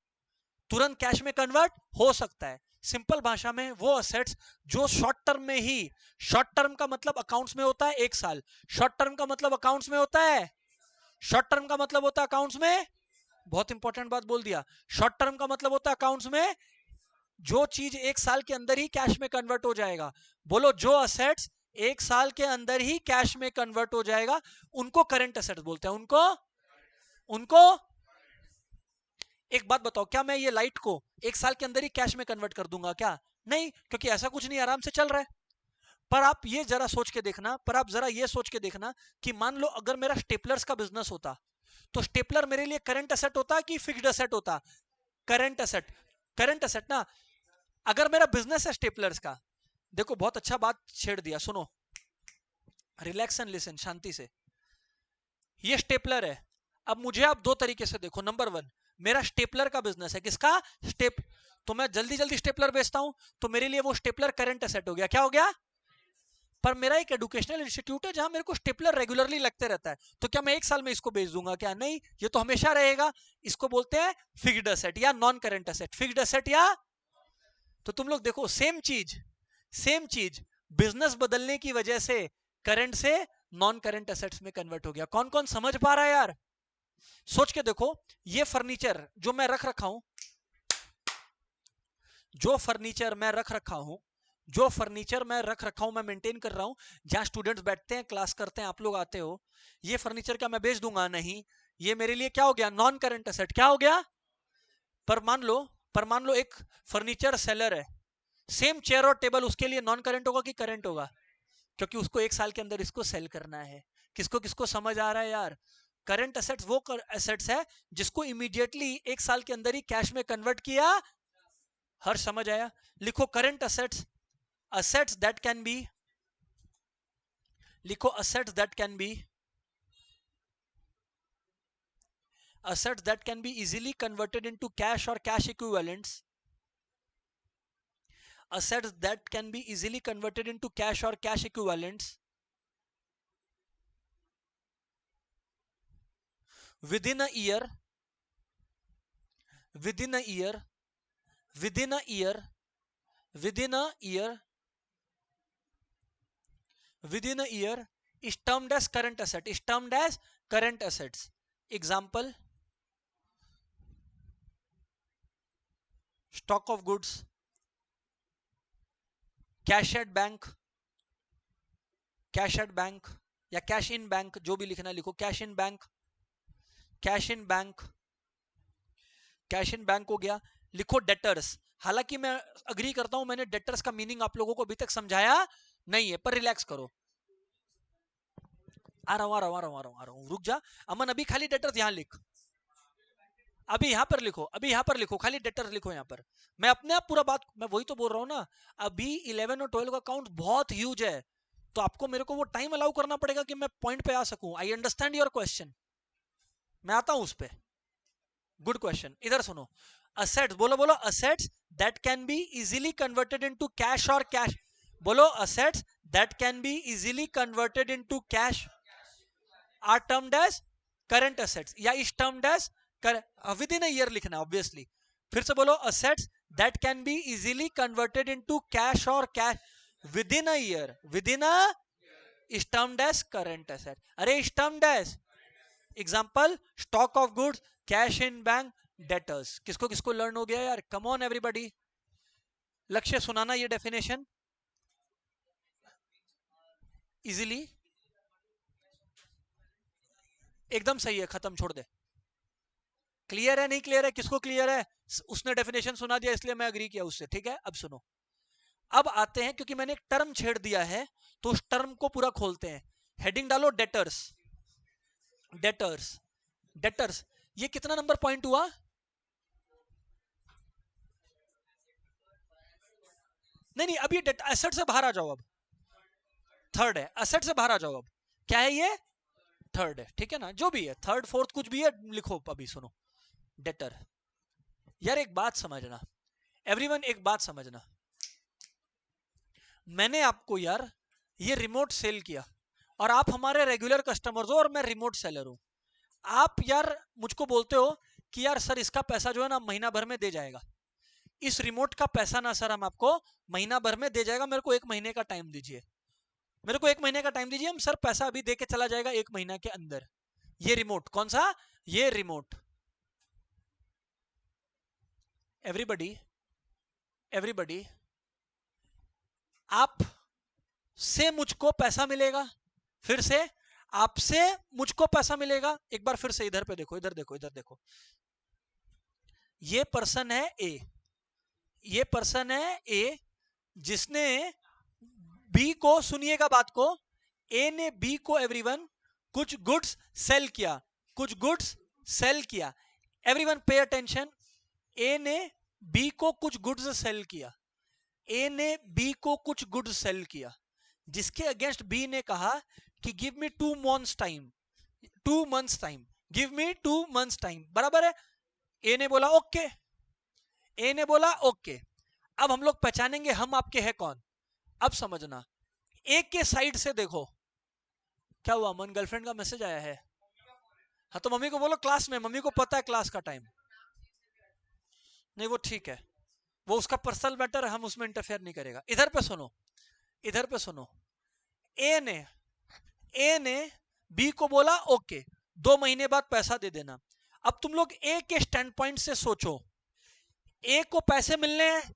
तुरंत कैश में कन्वर्ट हो सकता है। सिंपल भाषा में वो असेट्स जो शॉर्ट टर्म में ही, शॉर्ट टर्म का मतलब अकाउंट्स में होता है 1 साल, शॉर्ट टर्म का मतलब अकाउंट्स में होता है, शॉर्ट टर्म का मतलब होता है अकाउंट्स में, बहुत इंपॉर्टेंट बात बोल दिया, शॉर्ट टर्म का मतलब होता है अकाउंट्स में जो चीज 1 साल के अंदर ही कैश में कन्वर्ट हो जाएगा। बोलो जो असेट्स 1 साल के अंदर ही कैश में कन्वर्ट हो जाएगा उनको करंट असेट्स बोलते हैं। उनको उनको एक बात बताओ, क्या मैं ये लाइट को 1 साल के अंदर ही कैश में कन्वर्ट कर दूंगा क्या? नहीं, क्योंकि ऐसा कुछ नहीं, आराम से चल रहा है। पर आप ये जरा सोच के देखना, पर आप जरा ये सोच के देखना कि मान लो अगर मेरा स्टेपलर्स का बिजनेस होता तो स्टेपलर मेरे लिए करंट असेट होता कि फिक्स्ड असेट होता? करंट असेट, करंट असेट ना। अगर मेरा बिजनेस है स्टेपलर्स का, देखो बहुत अच्छा बात छेड़ दिया, सुनो, रिलैक्स एंड लिसन, शांति से। ये स्टेपलर है, अब मुझे आप दो तरीके से देखो। नंबर 1, मेरा स्टेपलर का बिजनेस है, किसका? स्टेप, तो मैं जल्दी जल्दी स्टेपलर बेचता हूं तो मेरे लिए वो स्टेपलर करंट असेट हो गया। क्या हो गया? पर मेरा एक एजुकेशनल इंस्टीट्यूट है जहां मेरे को स्टेपलर रेगुलरली लगते रहता है, तो क्या मैं 1 साल में इसको बेच दूंगा क्या? नहीं, ये तो हमेशा रहेगा। इसको बोलते हैं फिक्स्ड असेट या non current asset, fixed asset या। तो तुम लोग देखो, सेम चीज, सेम चीज, बिजनेस बदलने की वजह से करंट से नॉन करंट असेट्स में कन्वर्ट हो गया। कौन कौन समझ पा रहा है यार? सोच के देखो, ये फर्नीचर जो मैं रख रखा हूं, जो फर्नीचर मैं रख रखा हूं, जो फर्नीचर मैं रख रखा हूं, मैं मेंटेन कर रहा हूं, जहां स्टूडेंट्स बैठते हैं, क्लास करते हैं, आप लोग आते हो, ये फर्नीचर क्या मैं बेच दूंगा? नहीं, ये मेरे लिए क्या हो गया? Non current asset. क्या हो गया? पर मान लो, पर मान लो एक फर्नीचर सेलर है, सेम चेयर और टेबल उसके लिए नॉन करंट होगा कि करंट होगा? क्योंकि उसको 1 साल के अंदर इसको सेल करना है। किसको किसको समझ आ रहा है यार? करंट असेट्स वो असेट्स है जिसको इमीडिएटली 1 साल के अंदर ही कैश में कन्वर्ट किया। हर समझ आया? लिखो current assets, assets that can be, लिखो assets that can be, assets that can be easily converted into cash or cash equivalents, assets that can be easily converted into cash or cash equivalents within a year, within a year, within a year, within a year, within a year is termed as current asset, is termed as current assets. Example, stock of goods, cash at bank, cash at bank या cash in bank, जो भी लिखना लिखो, cash in bank, cash in bank, cash in bank हो गया। लिखो debtors, हालांकि मैं अग्री करता हूं मैंने डेटर्स का मीनिंग आप लोगों को अभी तक समझाया नहीं है, पर रिलैक्स करो, आ रहा हूं आ रहा हूं आ रहा हूं आ रहा हूं आ रहा हूं, रुक जा अमन, अभी खाली डेटर्स यहां लिख, अभी यहां पर लिखो, अभी यहां पर लिखो, खाली डेटर्स लिखो यहां पर। मैं अपने आप पूरा बात, मैं वही तो बोल रहा हूं ना, अभी 11 और 12 का अकाउंट बहुत ह्यूज है, तो आपको मेरे को वो टाइम अलाउ करना पड़ेगा कि मैं पॉइंट पे आ सकूं। आई अंडरस्टैंड योर क्वेश्चन, मैं आता हूं उस पे। गुड क्वेश्चन, इधर सुनो। असेट्स, बोलो बोलो, assets that can be easily converted into cash और कैश, बोलो assets that can be easily converted into cash are termed as current assets, या is termed as within a year लिखना obviously. फिर से बोलो, assets that can be easily converted into cash और cash within a year, within a, is termed as current asset. अरे is termed as, example stock of goods, cash in bank, debtors. किसको किसको learn हो गया यार? Come on everybody, लक्ष्य सुनाना ये डेफिनेशन इजीली, एकदम सही है, खत्म, छोड़ दे। क्लियर है नहीं क्लियर है? किसको क्लियर है? उसने डेफिनेशन सुना दिया इसलिए मैं अग्री किया उससे, ठीक है। अब सुनो, अब आते हैं, क्योंकि मैंने एक टर्म छेड़ दिया है तो उस टर्म को पूरा खोलते हैं। हेडिंग डालो डेटर्स, डेटर्स, डेटर्स। ये कितना नंबर पॉइंट हुआ? नहीं नहीं, अब ये एसेट से बाहर आ जाओ, अब थर्ड है, एसेट से बाहर आ जाओ। अब क्या है ये? थर्ड है, ठीक है ना, जो भी है, थर्ड फोर्थ कुछ भी है लिखो। अभी सुनो, डेटर, यार एक बात समझना, एवरीवन एक बात समझना, मैंने आपको यार ये रिमोट सेल किया और आप हमारे रेगुलर कस्टमर्स हो और मैं रिमोट सेलर हूं। आप यार मुझको बोलते हो कि यार सर इसका पैसा जो है ना महीना भर में दे जाएगा। इस रिमोट का पैसा ना सर हम आपको महीना भर में दे जाएगा, मेरे को 1 महीने का टाइम दीजिए, मेरे को 1 महीने का टाइम दीजिए, हम सर पैसा अभी दे के चला जाएगा 1 महीना के अंदर। ये रिमोट कौन सा, ये रिमोट। एवरीबडी एवरीबडी आप से मुझको पैसा मिलेगा, फिर से आपसे मुझको पैसा मिलेगा। एक बार फिर से इधर पे देखो, इधर देखो, इधर देखो, ये पर्सन है ए, ये पर्सन है ए जिसने बी को, सुनिएगा बात को, ए ने बी को एवरीवन कुछ गुड्स सेल किया, कुछ गुड्स सेल किया। एवरीवन पे अटेंशन, ए ने बी को कुछ गुड्स सेल किया, ए ने बी को कुछ गुड्स सेल किया, जिसके अगेंस्ट बी ने कहा कि give me 2 months time, 2 months time, give me 2 months time, बराबर है। ए ने बोला ओके, ए ने बोला ओके। अब हम लोग पहचानेंगे हम आपके हैं कौन। अब समझना, ए के साइड से देखो क्या हुआ, अमन गर्लफ्रेंड का मैसेज आया है। हाँ तो मम्मी को बोलो क्लास में, मम्मी को पता है क्लास का टाइम। नहीं वो ठीक है, वो उसका पर्सनल मैटर है, हम उसमें इंटरफेयर नहीं करेगा। इधर पे सुनो, इधर पे सुनो, ए ने बी को बोला ओके 2 महीने बाद पैसा दे देना। अब तुम लोग ए के स्टैंड पॉइंट से सोचो, ए को पैसे मिलने हैं,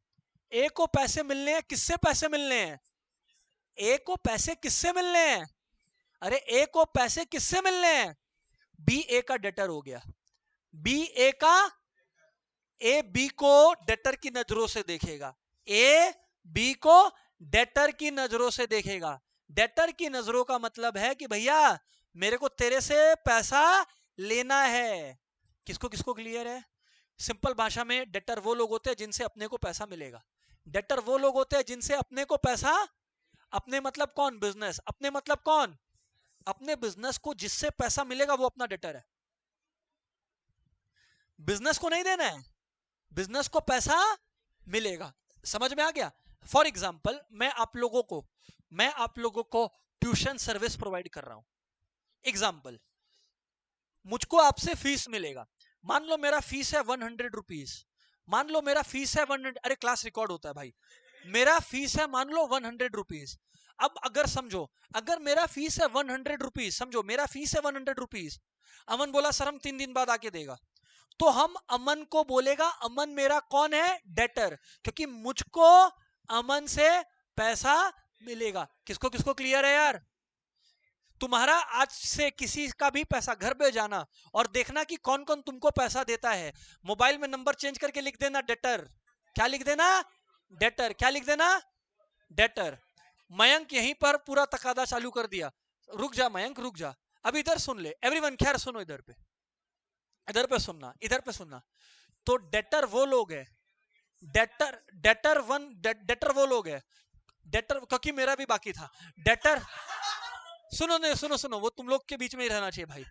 ए को पैसे मिलने हैं, किससे पैसे मिलने हैं, ए को पैसे किससे मिलने हैं, अरे ए को पैसे किससे मिलने हैं, बी ए का डेटर हो गया, बी ए का, ए बी को डेटर की नजरों से देखेगा, ए बी को डेटर की नजरों से देखेगा। डेटर की नजरों का मतलब है कि भैया मेरे को तेरे से पैसा लेना है। किसको किसको क्लियर है? सिंपल भाषा में डेटर वो लोग होते हैं जिनसे अपने को पैसा मिलेगा, डेटर वो लोग होते हैं जिनसे अपने को पैसा, अपने मतलब कौन, बिजनेस, अपने मतलब कौन, अपने बिजनेस को जिससे पैसा मिलेगा वो अपना डेटर है। बिजनेस को नहीं देना है, बिजनेस को पैसा मिलेगा। समझ में आ गया? फॉर एग्जाम्पल मैं आप लोगों को ट्यूशन सर्विस प्रोवाइड कर रहा हूं। एग्जाम्पल, मुझको आपसे फीस मिलेगा, मान लो मेरा फीस है 100 रुपीज, मान लो मेरा फीस है 100, अरे क्लास रिकॉर्ड होता है भाई, मेरा फीस है मान लो 100 रुपीज। अब अगर समझो, अगर मेरा फीस है 100 रुपीज, समझो मेरा फीस है 100 रुपीज, अमन बोला सर हम 3 दिन बाद आके देगा, तो हम अमन को बोलेगा अमन मेरा कौन है, डेटर, क्योंकि मुझको अमन से पैसा मिलेगा। किसको किसको क्लियर है यार? तुम्हारा आज से किसी का भी पैसा घर पे जाना और देखना कि कौन कौन तुमको पैसा देता है, मोबाइल में नंबर चेंज करके लिख देना डेटर। क्या लिख देना? डेटर। क्या लिख देना? डेटर। मयंक यहीं पर पूरा तकादा चालू कर दिया। रुक जा मयंक, रुक जा, अब इधर सुन ले एवरीवन, खैर सुनो इधर पे, इधर पे सुनना, इधर पे सुनना। तो डेटर वो लोग है, डेटर वो लोग है, डेटर, क्योंकि मेरा भी बाकी था डेटर, सुनो नहीं, सुनो सुनो, वो तुम लोग के बीच में ही रहना चाहिए भाई।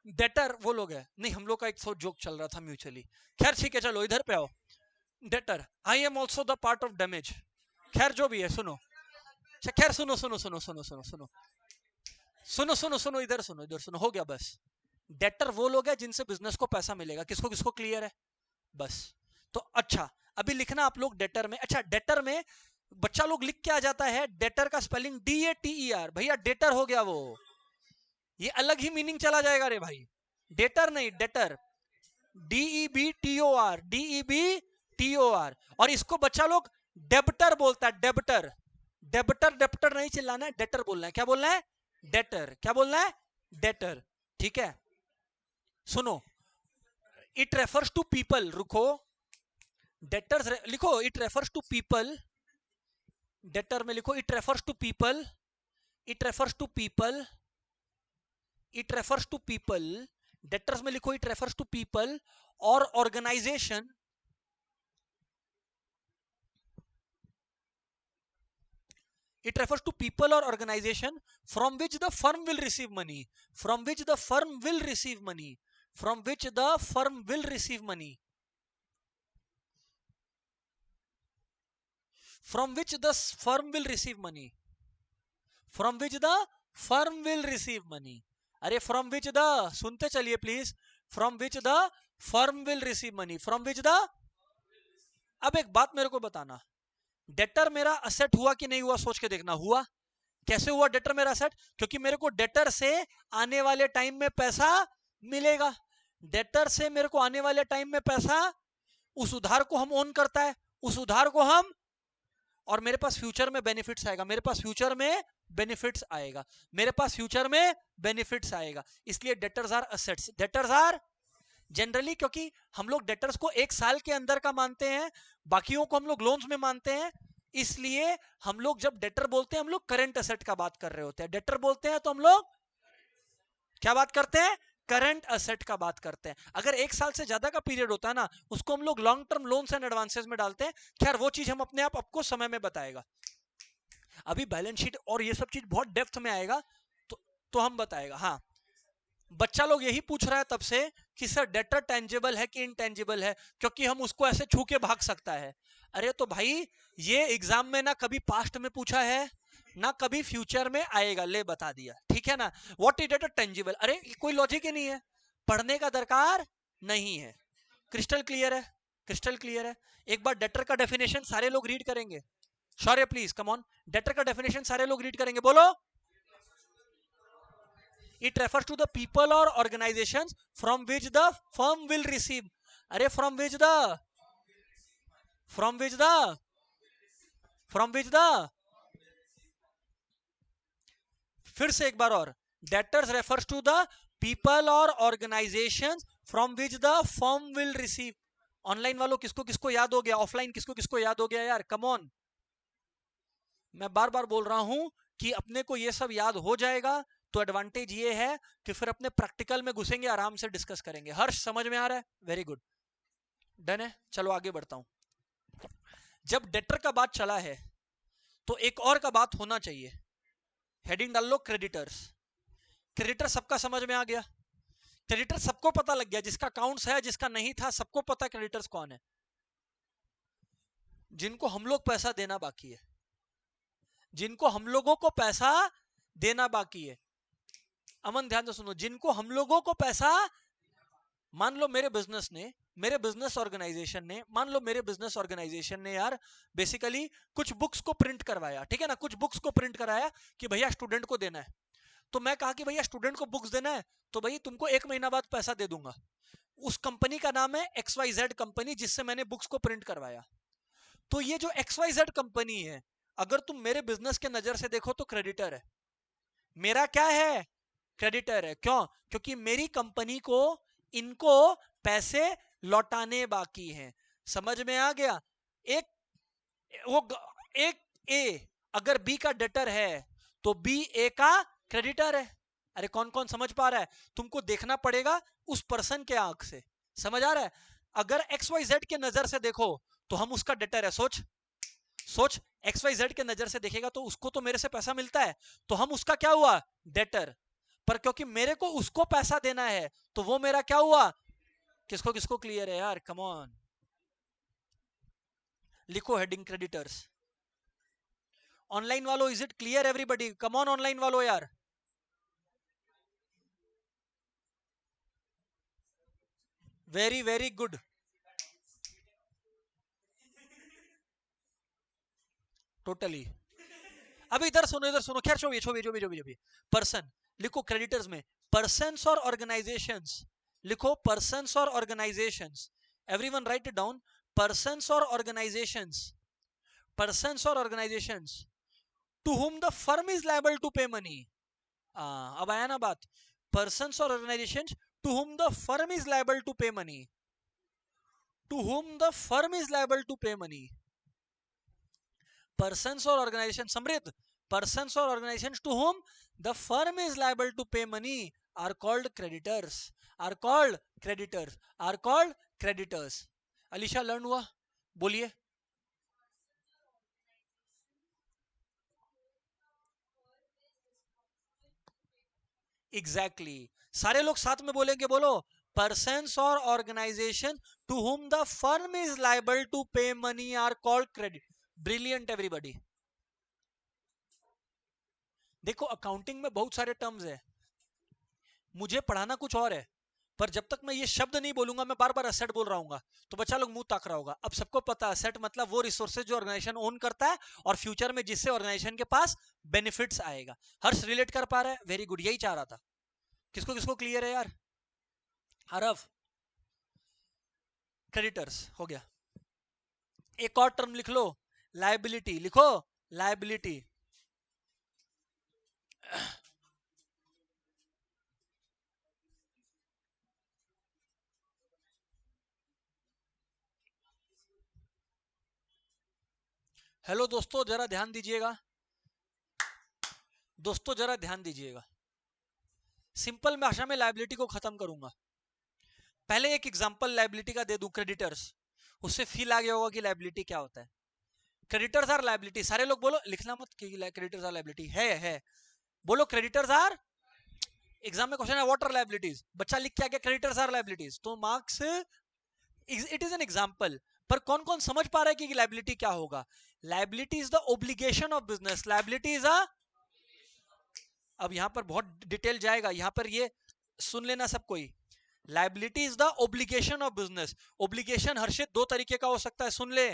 डेटर वो लोग है, नहीं हम लोग का एक जोक चल रहा था म्यूचुअली, खैर ठीक है चलो इधर पे आओ। Debtor, I am also the part of damage, खैर जो भी है सुनो, खैर सुनो सुनो सुनो सुनो सुनो सुनो सुनो सुनो सुनो, इधर सुनो, इधर सुनो, हो गया बस। डेटर वो लोग हैं जिनसे बिजनेस को पैसा मिलेगा। किसको किसको क्लियर है? बस। तो अच्छा अभी लिखना आप लोग डेटर में, अच्छा डेटर में बच्चा लोग लिख के आ जाता है, डेटर का स्पेलिंग DATER, भैया डेटर हो गया वो, ये अलग ही मीनिंग चला जाएगा रे भाई, डेटर नहीं डेटर, DEBTOR, DEBTOR। और इसको बच्चा लोग डेब्टर बोलता है, डेब्टर, डेब्टर, डेब्टर नहीं चिल्लाना है, डेटर बोलना है। क्या बोलना है? डेटर। क्या बोलना है? डेटर। ठीक है सुनो, इट रेफर्स टू पीपल, रुको, डेटर्स लिखो, it refers to people, debtor में लिखो it refers to people, it refers to people, it refers to people, debtors में लिखो इट रेफर्स टू पीपल और organisation, it refers to people or organization from which the firm will receive money, from which the firm will receive money, from which the firm will receive money, from which the firm will receive money, from which the firm will receive money। अरे from which the, सुनते चलिए please, from which the firm will receive money, from which the, अब एक बात मेरे को बताना, debtor मेरा असेट हुआ कि नहीं हुआ? सोच के देखना। हुआ। कैसे हुआ डेटर मेरा असेट? क्योंकि मेरे को डेटर से आने वाले टाइम में पैसा मिलेगा। डेटर से मेरे को आने वाले टाइम में पैसा, उस उधार को हम ओन करता है, उस उधार को हम, और मेरे पास फ्यूचर में बेनिफिट्स आएगा, मेरे पास फ्यूचर में बेनिफिट्स आएगा, मेरे पास फ्यूचर में बेनिफिट्स आएगा। इसलिए debtors are assets. Debtors are generally, क्योंकि हम लोग डेटर्स को एक साल के अंदर का मानते हैं, बाकियों को हम लोग लोन्स में मानते हैं, इसलिए हम लोग जब डेटर बोलते हैं हम लोग करंट असेट का बात कर रहे होते हैं। डेटर बोलते हैं तो हम लोग क्या बात करते हैं? करंट असेट का बात करते हैं। अगर एक साल से ज्यादा का पीरियड होता है ना, उसको हम लोग long term loans and advances में डालते हैं। खैर वो चीज हम अपने आप आपको समय में बताएगा, अभी बैलेंस शीट और ये सब चीज बहुत डेप्थ में आएगा तो हम बताएगा। हाँ, बच्चा लोग यही पूछ रहा है तब से कि सर डेटर टेंजिबल है कि इनटेंजिबल है, क्योंकि हम उसको ऐसे छू के भाग सकता है। अरे तो भाई, ये एग्जाम में ना कभी पास्ट में पूछा है ना कभी फ्यूचर में आएगा, ले बता दिया, ठीक है ना। What is debtor tangible? अरे कोई लॉजिक ही नहीं है, पढ़ने का दरकार नहीं है। क्रिस्टल क्लियर है? क्रिस्टल क्लियर है। एक बार डेटर का डेफिनेशन सारे लोग रीड करेंगे। शौर्य प्लीज कम ऑन, डेटर का डेफिनेशन सारे लोग रीड करेंगे, बोलो। It refers to the people or organizations from which the firm will receive. अरे from which the फिर से एक बार और, debtors refers to the people or organizations from which the firm will receive. Online वालों किसको किसको याद हो गया? ऑफलाइन किसको किसको याद हो गया यार? Come on. मैं बार बार बोल रहा हूं कि अपने को ये सब याद हो जाएगा तो एडवांटेज ये है कि फिर अपने प्रैक्टिकल में घुसेंगे, आराम से डिस्कस करेंगे। हर्ष समझ में आ रहा है? वेरी गुड, डन है। चलो आगे बढ़ता हूं। जब डेटर का बात चला है तो एक और का बात होना चाहिए। हेडिंग डाल लो क्रेडिटर्स। क्रेडिटर सबका समझ में आ गया? क्रेडिटर सबको पता लग गया, जिसका अकाउंट्स है जिसका नहीं था सबको पता क्रेडिटर्स कौन है। जिनको हम लोग पैसा देना बाकी है, जिनको हम लोगों को पैसा देना बाकी है। अमन ध्यान से सुनो, जिनको हम लोगों को पैसा, मान लो मेरे बिजनेस ने, मेरे बिजनेस ऑर्गेनाइजेशन ने, मान लो मेरे बिजनेस ऑर्गेनाइजेशन ने यार बेसिकली कुछ बुक्स को प्रिंट करवाया, ठीक है ना, कुछ बुक्स को प्रिंट कराया कि भैया स्टूडेंट को देना है। तो मैं कहा कि भैया स्टूडेंट को बुक्स देना है तो भाई तुमको 1 महीना बाद पैसा दे दूंगा। उस कंपनी का नाम है XYZ कंपनी, जिससे मैंने बुक्स को प्रिंट करवाया। तो ये जो XYZ कंपनी है, अगर तुम मेरे बिजनेस के नजर से देखो तो क्रेडिटर है। मेरा क्या है? क्रेडिटर है। क्यों? क्योंकि मेरी कंपनी को इनको पैसे लौटाने बाकी हैं। समझ में आ गया? एक वो एक ए अगर बी का डेटर है तो बी ए का क्रेडिटर है। अरे कौन कौन समझ पा रहा है? तुमको देखना पड़ेगा उस पर्सन के आंख से। समझ आ रहा है? अगर XYZ के नजर से देखो तो हम उसका डेटर है। सोच सोच, XYZ के नजर से देखेगा तो उसको तो मेरे से पैसा मिलता है, तो हम उसका क्या हुआ? डेटर। पर क्योंकि मेरे को उसको पैसा देना है तो वो मेरा क्या हुआ? किसको किसको क्लियर है यार? कम ऑन, लिखो हेडिंग क्रेडिटर्स। ऑनलाइन वालों, is it clear everybody? Come on online वालों यार। Very very good. टोटली। अब इधर सुनो, इधर सुनो। खैर छोड़िए छोड़िए छोड़िए छोड़िए। पर्सन लिखो क्रेडिटर्स में, पर्सन्स और ऑर्गेनाइजेशंस। लिखो पर्सन्स और organisations. Everyone right it down. Persons और organisations, persons or organizations to whom the firm is liable to pay money. अब आया ना बात? persons or organizations to whom the firm is liable to pay money. To whom the firm is liable to pay money. Persons or organizations, समृद्ध, persons or organizations to whom the firm is liable to pay money are called creditors. Are called creditors. Are called creditors. Alisha learn हुआ? बोलिए। Exactly exactly. सारे लोग साथ में बोलेंगे, बोलो। persons or organization to whom the firm is liable to pay money are called credit. Brilliant everybody. देखो accounting में बहुत सारे टर्म्स है, मुझे पढ़ाना कुछ और है, पर जब तक मैं ये शब्द नहीं बोलूंगा, मैं बार बार असेट बोल रहा हूँ, तो बच्चा लोग मुंह ताक रहा होगा। अब सबको पता है असेट मतलब वो रिसोर्सेज जो ऑर्गेनाइजेशन ओन करता है और फ्यूचर में जिससे ऑर्गेनाइजेशन के पास बेनिफिट्स आएगा। हर्ष रिलेट कर पा रहा है? वेरी गुड, यही चाह रहा था। किसको किसको क्लियर है यार? आरव, क्रेडिटर्स हो गया। एक और टर्म लिख लो, लायबिलिटी। लिखो, लायबिलिटी। हेलो दोस्तों, जरा ध्यान दीजिएगा। दोस्तों जरा ध्यान दीजिएगा, सिंपल भाषा में लायबिलिटी को खत्म करूंगा। पहले एक एग्जांपल लायबिलिटी का दे दूं, क्रेडिटर्स। उससे फील आ गया होगा कि लायबिलिटी क्या होता है। Creditors are liability. सारे लोग बोलो, लिखना मत कि क्रेडिटर्स आर लायबिलिटी है। बोलो क्रेडिटर्स आर। एग्जाम में क्वेश्चन है व्हाट आर लायबिलिटीज, बच्चा लिख के आ गया क्रेडिटर्स आर लायबिलिटीज, तो marks. It is an example. पर कौन कौन समझ पा रहा है कि लायबिलिटी क्या होगा? Liability is the obligation of business. Liability is अ, अब यहां पर बहुत डिटेल जाएगा, यहां पर ये सुन लेना सब कोई। Liability is the obligation of business. Obligation Harshit दो तरीके का हो सकता है, सुन ले।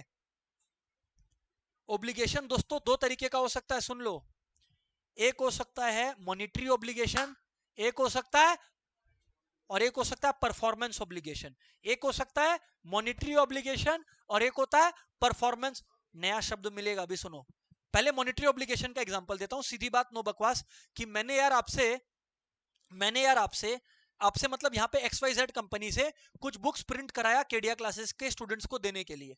ओब्लिगेशन दोस्तों दो तरीके का हो सकता है, सुन लो। एक हो सकता है मॉनिटरी ओब्लिगेशन, एक हो सकता है, और एक हो सकता है परफॉर्मेंस ओब्लिगेशन। एक हो सकता है मॉनिटरी ओब्लिगेशन और एक होता है परफॉर्मेंस। नया शब्द मिलेगा, अभी सुनो। पहले मॉनिटरी ओब्लिगेशन का एग्जांपल देता हूं, सीधी बात, नो बकवास। कि मैंने यार आपसे आपसे मतलब यहाँ पे XYZ कंपनी से कुछ बुक्स प्रिंट कराया केडिया क्लासेस के स्टूडेंट्स को देने के लिए।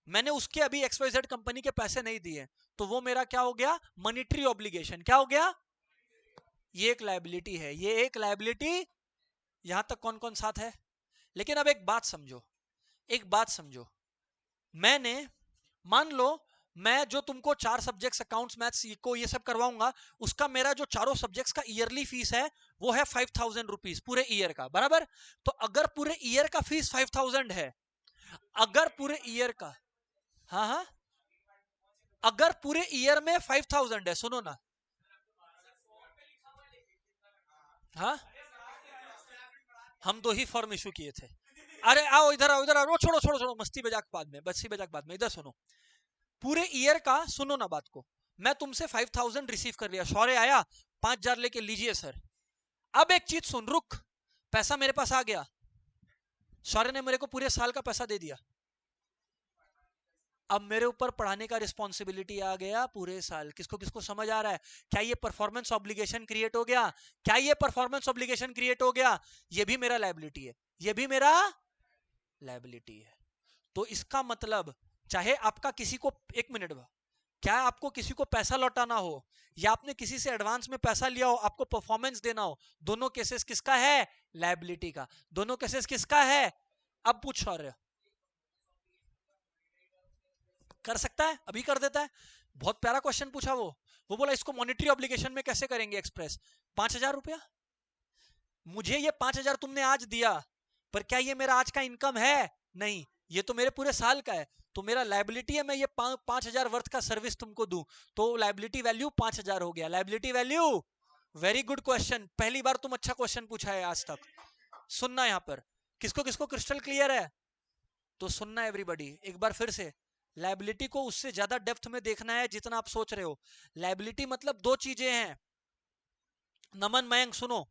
मैंने उसके अभी XYZ कंपनी के पैसे नहीं दिए, तो वो मेरा क्या हो गया? Monetary obligation. क्या हो गया? ये एक लायबिलिटी है, ये एक लायबिलिटी। यहां तक कौन कौन साथ है? लेकिन अब एक बात समझो, एक बात समझो। मैंने, मान लो मैं जो तुमको 4 सब्जेक्ट्स अकाउंट्स मैथ्स को ये सब करवाऊंगा, उसका मेरा जो चारों सब्जेक्ट्स का ईयरली फीस है वो है 5000 रुपीज पूरे ईयर का, बराबर? तो अगर पूरे ईयर का फीस 5000 है, अगर पूरे ईयर का, हाँ हाँ, अगर पूरे ईयर में 5000 है, सुनो ना, हाँ, हम 2 ही फॉर्म इशू किए थे। अरे आओ इधर आओ, इधर आओ, छोड़ो छोड़ो छोड़ो, मस्ती मजाक बाद में, मस्ती मजाक बाद में, इधर सुनो। पूरे ईयर का सुनो ना बात को। मैं तुमसे 5000 रिसीव कर लिया, शौर्य आया 5000 लेके, लीजिए सर। अब एक चीज सुन, रुक। पैसा मेरे पास आ गया, शौर्य ने मेरे को पूरे साल का पैसा दे दिया। अब मेरे ऊपर पढ़ाने का रिस्पॉन्सिबिलिटी आ गया पूरे साल। किसको किसको समझ आ रहा है? क्या ये परफॉर्मेंस ऑब्लिगेशन क्रिएट हो गया? क्या ये परफॉर्मेंस ऑब्लिगेशन क्रिएट हो गया? ये भी मेरा लायबिलिटी है, ये भी मेरा लायबिलिटी है। तो इसका मतलब, चाहे आपका किसी को, एक मिनट, क्या आपको किसी को पैसा लौटाना हो या आपने किसी से एडवांस में पैसा लिया हो, आपको परफॉर्मेंस देना हो, दोनों केसेस किसका है? लायबिलिटी का। दोनों केसेस किसका है? अब पूछ रहे, कर सकता है, अभी कर देता है। बहुत प्यारा क्वेश्चन पूछा वो बोला इसको मॉनिटरी ऑब्लिगेशन में कैसे करेंगे एक्सप्रेस? 5000 रुपया। मुझे ये 5000 तुमने आज दिया, पर क्या ये मेरा आज का इनकम है? नहीं, ये तो मेरे पूरे साल का है। तो मेरा लायबिलिटी है, मैं ये 5000 वर्थ का सर्विस तुमको दूं, तो लायबिलिटी वैल्यू 5000 हो गया, liability value. Very good question, पहली बार तुम अच्छा क्वेश्चन पूछा है आज तक। सुनना यहां पर, किसको किसको क्रिस्टल क्लियर है? तो सुनना एवरीबॉडी, एक बार फिर से। लायबिलिटी को उससे ज्यादा डेप्थ में देखना है जितना आप सोच रहे हो। लायबिलिटी मतलब 2 चीजें हैं। नमन, मयंक, सुनो।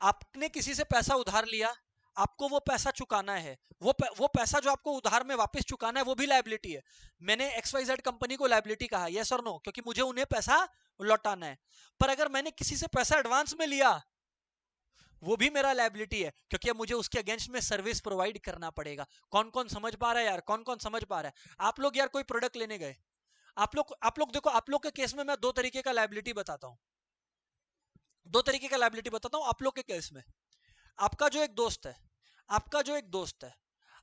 आपने किसी से पैसा उधार लिया, आपको वो पैसा चुकाना है। वो पैसा जो आपको उधार में वापस चुकाना है वो भी लायबिलिटी है। मैंने XYZ कंपनी को लायबिलिटी कहा, यस और नो, क्योंकि मुझे उन्हें पैसा लौटाना है। पर अगर मैंने किसी से पैसा एडवांस में लिया, वो भी मेरा लायबिलिटी है, क्योंकि अब मुझे उसके अगेंस्ट में सर्विस प्रोवाइड करना पड़ेगा। कौन कौन समझ पा रहा है यार? कौन कौन समझ पा रहा है? आप लोग यार कोई प्रोडक्ट लेने गए, आप लोग देखो, आप लोग के केस में मैं 2 तरीके का लायबिलिटी बताता हूं। 2 तरीके का लायबिलिटी बताता हूं आप लोग के केस में। आपका जो एक दोस्त है, आपका जो एक दोस्त है,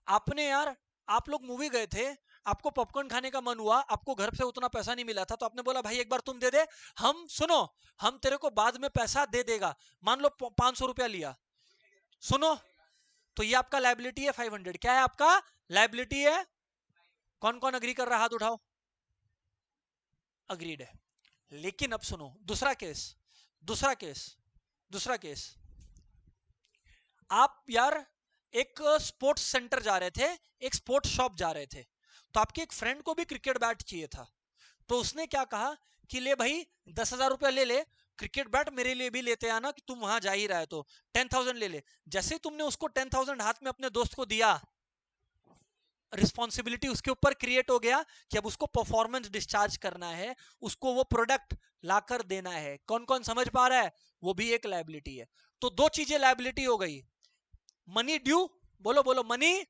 आपने यार, आप लोग मूवी गए थे, आपको पॉपकॉर्न खाने का मन हुआ, आपको घर से उतना पैसा नहीं मिला था, तो आपने बोला भाई एक बार तुम दे दे, हम, सुनो, हम तेरे को बाद में पैसा दे देगा। मान लो 500 रुपया लिया, सुनो, तो ये आपका लायबिलिटी है 500। क्या है आपका? लायबिलिटी है। कौन कौन अग्री कर रहा, हाथ उठाओ। अग्रीड है। लेकिन अब सुनो दूसरा केस, दूसरा केस, दूसरा केस। आप यार एक स्पोर्ट्स सेंटर जा रहे थे, एक स्पोर्ट्स शॉप जा रहे थे, तो आपके एक फ्रेंड को भी क्रिकेट बैट चाहिए था। तो उसने क्या कहा कि ले भाई 10,000 रुपया ले ले, क्रिकेट बैट मेरे लिए भी लेते आना, कि तुम वहां जा ही रहा है तो 10,000 ले ले। जैसे ही तुमने उसको 10,000 हाथ में अपने दोस्त को दिया, रिस्पॉन्सिबिलिटी उसके ऊपर क्रिएट हो गया कि अब उसको परफॉर्मेंस डिस्चार्ज करना है, उसको वो प्रोडक्ट लाकर देना है। कौन कौन समझ पा रहा है? वो भी एक लायबिलिटी है। तो दो चीजें लायबिलिटी हो गई, मनी ड्यू, बोलो बोलो, मनी,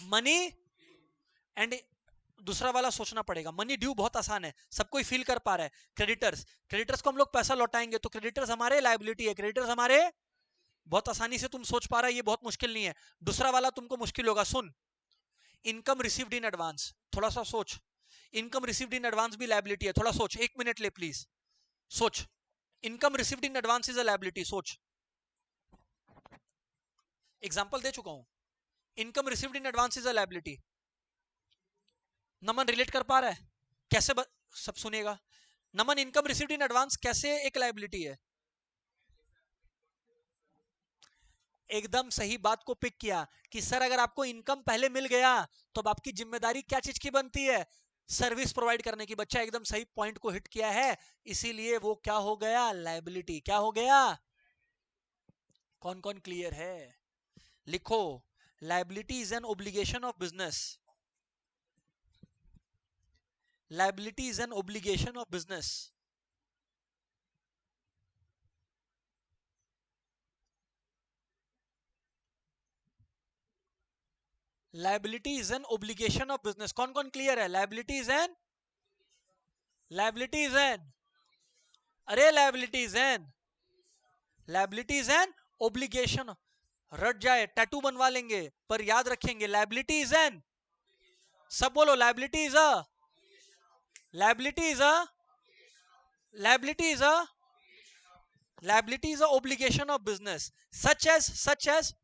मनी एंड दूसरा वाला सोचना पड़ेगा। मनी ड्यू बहुत आसान है, सब कोई फील कर पा रहा है। क्रेडिटर्स, क्रेडिटर्स को हम लोग पैसा लौटाएंगे, तो क्रेडिटर्स हमारे लायबिलिटी है, क्रेडिटर्स हमारे, बहुत आसानी से तुम सोच पा रहा है, ये बहुत मुश्किल नहीं है। दूसरा वाला तुमको मुश्किल होगा, सुन, इनकम रिसीव्ड इन एडवांस, थोड़ा सा सोच। इनकम रिसीव्ड इन एडवांस भी लायबिलिटी है, थोड़ा सोच, 1 मिनट ले प्लीज, सोच। Income received in advance is a liability, सोच। एग्जांपल दे चुका हूं, income received in advance is a liability. Naman relate कर पा रहा है? कैसे सब सुनेगा। नमन, इनकम रिसीव्ड इन एडवांस कैसे एक लायबिलिटी है? एकदम सही बात को पिक किया कि सर अगर आपको इनकम पहले मिल गया तो अब आपकी जिम्मेदारी क्या चीज की बनती है? सर्विस प्रोवाइड करने की। बच्चा एकदम सही पॉइंट को हिट किया है, इसीलिए वो क्या हो गया? लायबिलिटी। क्या हो गया? कौन कौन क्लियर है? लिखो, liability is an obligation of business. Liability is an obligation of business. Liability is an obligation of business. कौन कौन क्लियर है? Liability is an, liability is an, अरे liability is an, liability is an obligation. रट जाए tattoo बनवा लेंगे, पर याद रखेंगे लायबिलिटी इज एन, सब बोलो, liability is a, liability is a, liability is a, liability is a obligation of business. Such as,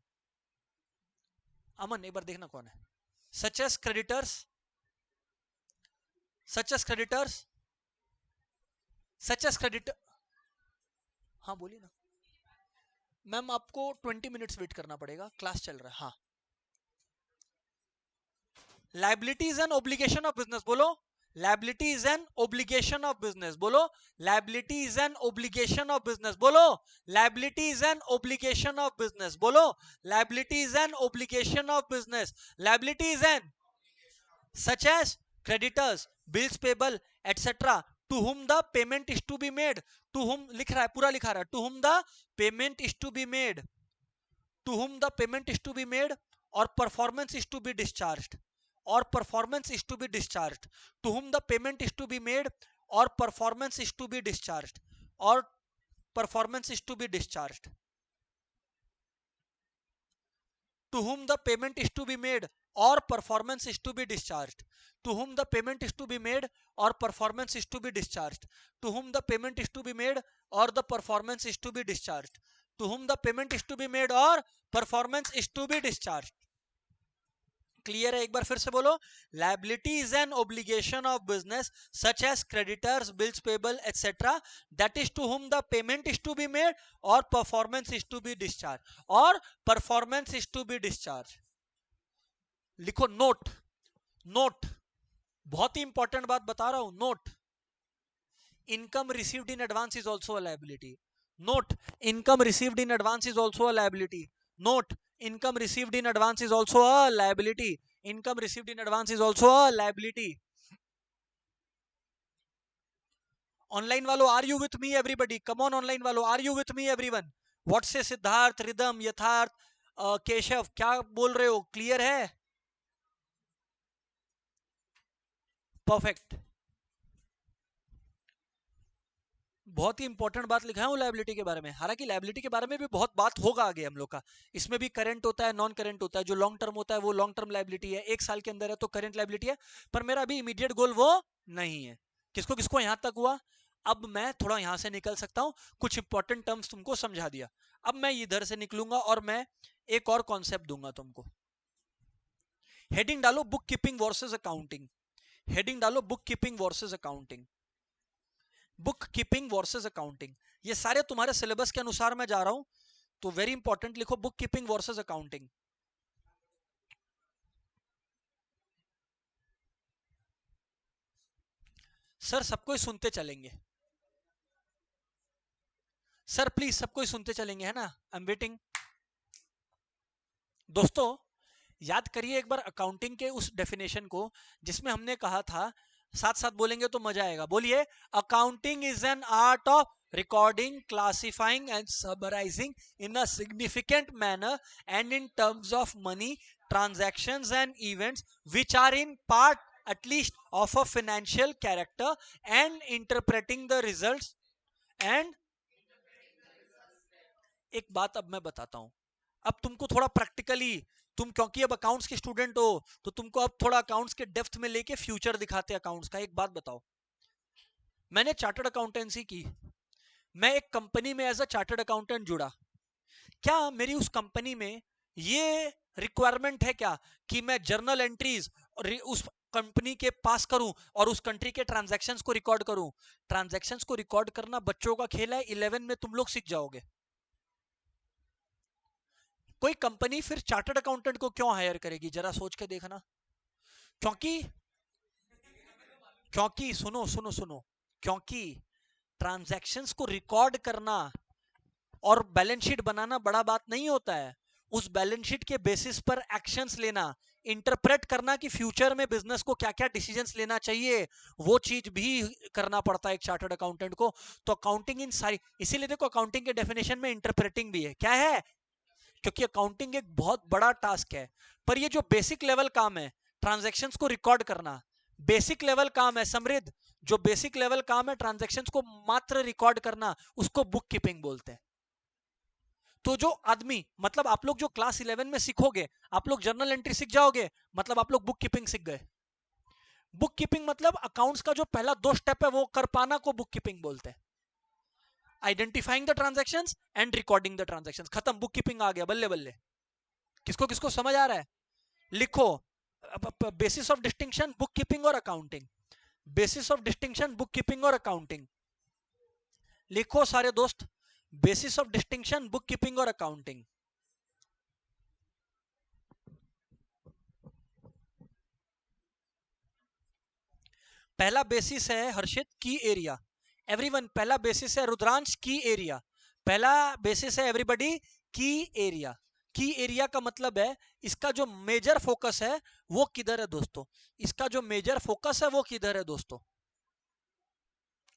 Aman एक बार देखना कौन है। Such as creditors, such as creditors, such as creditor, हाँ बोलिए ना मैम, आपको 20 मिनट्स वेट करना पड़ेगा, क्लास चल रहा है। हाँ, liability is an obligation of business, बोलो, liability is an obligation of business, बोलो, liability is an obligation of business, बोलो, liability is an obligation of business, बोलो, liability is an obligation of business. Liability is an, such as creditors, bills payable, etc. To whom the payment is to be made, to whom लिख रहा है, पूरा लिखा रहा है, to whom the payment is to be made, to whom the payment is to be made, or performance is to be discharged, or performance is to be discharged, to whom the payment is to be made, or performance is to be discharged, or performance is to be discharged, to whom the payment is to be made or performance is to be discharged, to whom the payment is to be made or performance is to be discharged, to whom the payment is to be made or the performance is to be discharged, to whom the payment is to be made or performance is to be discharged. Clear है? एक बार फिर से बोलो, liability is an obligation of business such as creditors, bills payable etcetera, that is to whom the payment is to be made और performance is to be discharge, और performance is to be discharge. लिखो note, note, बहुत ही important बात बता रहा हूं, note, income received in advance is also a liability. Note, income received in advance is also a liability. Note, income received in advance is also a liability. Income received in advance is also a liability. Online वालों, are you with me everybody? Come on online वालों, are you with me everyone? What say Siddharth, rhythm, यथार्थ, केशव, क्या बोल रहे हो? Clear है? Perfect. बहुत ही इंपॉर्टेंट बात लिखा है लायबिलिटी के बारे में। हालांकि लायबिलिटी के बारे में भी बहुत बात होगा आगे हम लोग का। इसमें भी करंट होता है, नॉन करंट होता है। जो लॉन्ग टर्म होता है वो लॉन्ग टर्म लायबिलिटी है, 1 साल के अंदर है तो करंट लायबिलिटी है। पर मेरा अभी इमीडिएट गोल वो नहीं है। किसको किसको यहां तक हुआ? अब मैं थोड़ा यहां से निकल सकता हूं, कुछ इंपॉर्टेंट टर्म्स तुमको समझा दिया। अब मैं इधर से निकलूंगा और मैं एक और कॉन्सेप्ट दूंगा तुमको। हेडिंग डालो book keeping versus accounting. Heading डालो book keeping versus accounting. Book keeping versus accounting. ये सारे तुम्हारे सिलेबस के अनुसार मैं जा रहा हूं। तो वेरी इंपॉर्टेंट लिखो book keeping versus accounting. Sir सबको सुनते चलेंगे, सर प्लीज सबको सुनते चलेंगे, है ना? I am waiting. दोस्तों याद करिए एक बार अकाउंटिंग के उस डेफिनेशन को जिसमें हमने कहा था, साथ साथ बोलेंगे तो मजा आएगा। बोलिए, accounting is an art of recording, classifying and summarizing in a significant manner and in terms of money, transactions and events which are in part at least of a financial character and interpreting the results and एक बात अब मैं बताता हूं, अब तुमको थोड़ा practically, तुम क्योंकि अब अकाउंट्स के स्टूडेंट हो तो तुमको अब थोड़ा अकाउंट्स के डेप्थ में लेके फ्यूचर दिखाते अकाउंट्स का। एक बात बताओ, मैंने चार्टर्ड अकाउंटेंसी की, मैं एक कंपनी में एज अ चार्टर्ड अकाउंटेंट जुड़ा, क्या मेरी उस कंपनी में ये रिक्वायरमेंट है क्या कि मैं जर्नल एंट्रीज उस कंपनी के पास करूं और उस कंट्री के ट्रांजैक्शंस को रिकॉर्ड करूं? ट्रांजैक्शंस को रिकॉर्ड करना बच्चों का खेल है, 11 में तुम लोग सीख जाओगे। कोई कंपनी फिर चार्टर्ड अकाउंटेंट को क्यों हायर करेगी, जरा सोच के देखना। क्योंकि क्योंकि सुनो सुनो सुनो, क्योंकि ट्रांजैक्शंस को रिकॉर्ड करना और बैलेंस शीट बनाना बड़ा बात नहीं होता है। उस बैलेंस शीट के बेसिस पर एक्शंस लेना, इंटरप्रेट करना कि फ्यूचर में बिजनेस को क्या क्या डिसीजंस लेना चाहिए, वो चीज भी करना पड़ता है एक चार्टर्ड अकाउंटेंट को। तो अकाउंटिंग इन सारी, इसीलिए देखो अकाउंटिंग के डेफिनेशन में इंटरप्रेटिंग भी है। क्या है? क्योंकि अकाउंटिंग एक बहुत बड़ा टास्क है, पर ये जो बेसिक लेवल काम है ट्रांजैक्शंस को रिकॉर्ड करना, बेसिक लेवल काम है समृद्ध, जो बेसिक लेवल काम है ट्रांजैक्शंस को मात्र रिकॉर्ड करना, उसको बुक कीपिंग बोलते हैं। तो जो आदमी, मतलब आप लोग जो क्लास 11 में सीखोगे, आप लोग जर्नल एंट्री सीख जाओगे, मतलब आप लोग बुक कीपिंग सीख गए। बुक कीपिंग मतलब अकाउंट्स का जो पहला 2 स्टेप है वो कर पाना को बुक कीपिंग बोलते हैं। Identifying the transactions and recording the transactions, खत्म, बुक कीपिंग आ गया, बल्ले बल्ले। किसको किसको समझ आ रहा है? लिखो, basis of distinction book keeping और accounting, basis of distinction book keeping और अकाउंटिंग। लिखो सारे दोस्त, basis of distinction book keeping और अकाउंटिंग। पहला बेसिस है हर्षित की एरिया, एवरीवन पहला बेसिस है रुद्रांश की एरिया, पहला बेसिस है एवरीबॉडी की एरिया। की एरिया का मतलब है इसका जो मेजर फोकस है वो किधर है दोस्तों, इसका जो मेजर फोकस है वो किधर है दोस्तों?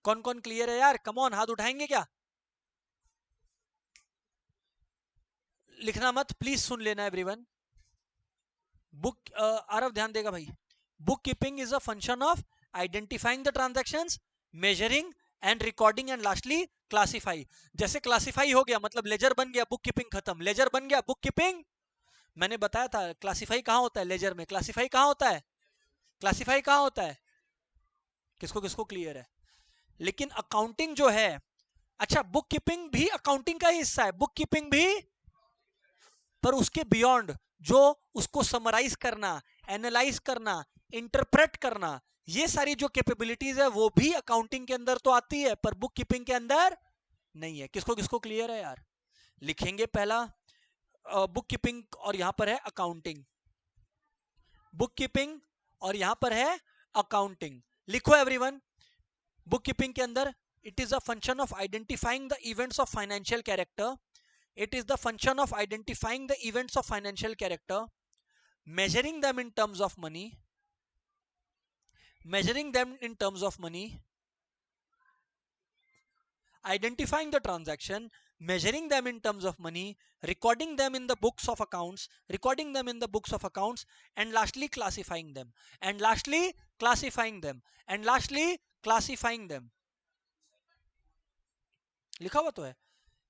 कौन कौन क्लियर है यार? कम ऑन, हाथ उठाएंगे क्या? लिखना मत प्लीज, सुन लेना एवरीवन। बुक आरव ध्यान देगा भाई। Book keeping is a function of identifying the transactions, measuring and recording and lastly classify. जैसे क्लासिफाई हो गया मतलब लेजर बन गया, बुक कीपिंग खत्म, लेजर बन गया, बुक कीपिंग। मैंने बताया था क्लासिफाई कहां होता है, लेजर में। क्लासिफाई कहां होता है? क्लासिफाई कहां होता है? किसको किसको क्लियर है? लेकिन अकाउंटिंग जो है, अच्छा बुक कीपिंग भी अकाउंटिंग का ही हिस्सा है, बुक कीपिंग भी, पर उसके बियॉन्ड जो उसको समराइज करना, एनालाइज करना, इंटरप्रेट करना, ये सारी जो कैपेबिलिटीज है वो भी अकाउंटिंग के अंदर तो आती है, पर बुक कीपिंग के अंदर नहीं है। किसको किसको क्लियर है यार? लिखेंगे पहला बुक कीपिंग और यहां पर है अकाउंटिंग, बुक कीपिंग और यहां पर है अकाउंटिंग। लिखो एवरीवन, बुक कीपिंग के अंदर it is a function of identifying the events of financial character, it is the function of identifying the events of financial character, measuring them in terms of money, measuring them in terms of money, identifying the transaction, measuring them in terms of money, recording them in the books of accounts, recording them in the books of accounts, and lastly classifying them, and lastly classifying them, and lastly classifying them। लिखा हुआ तो है।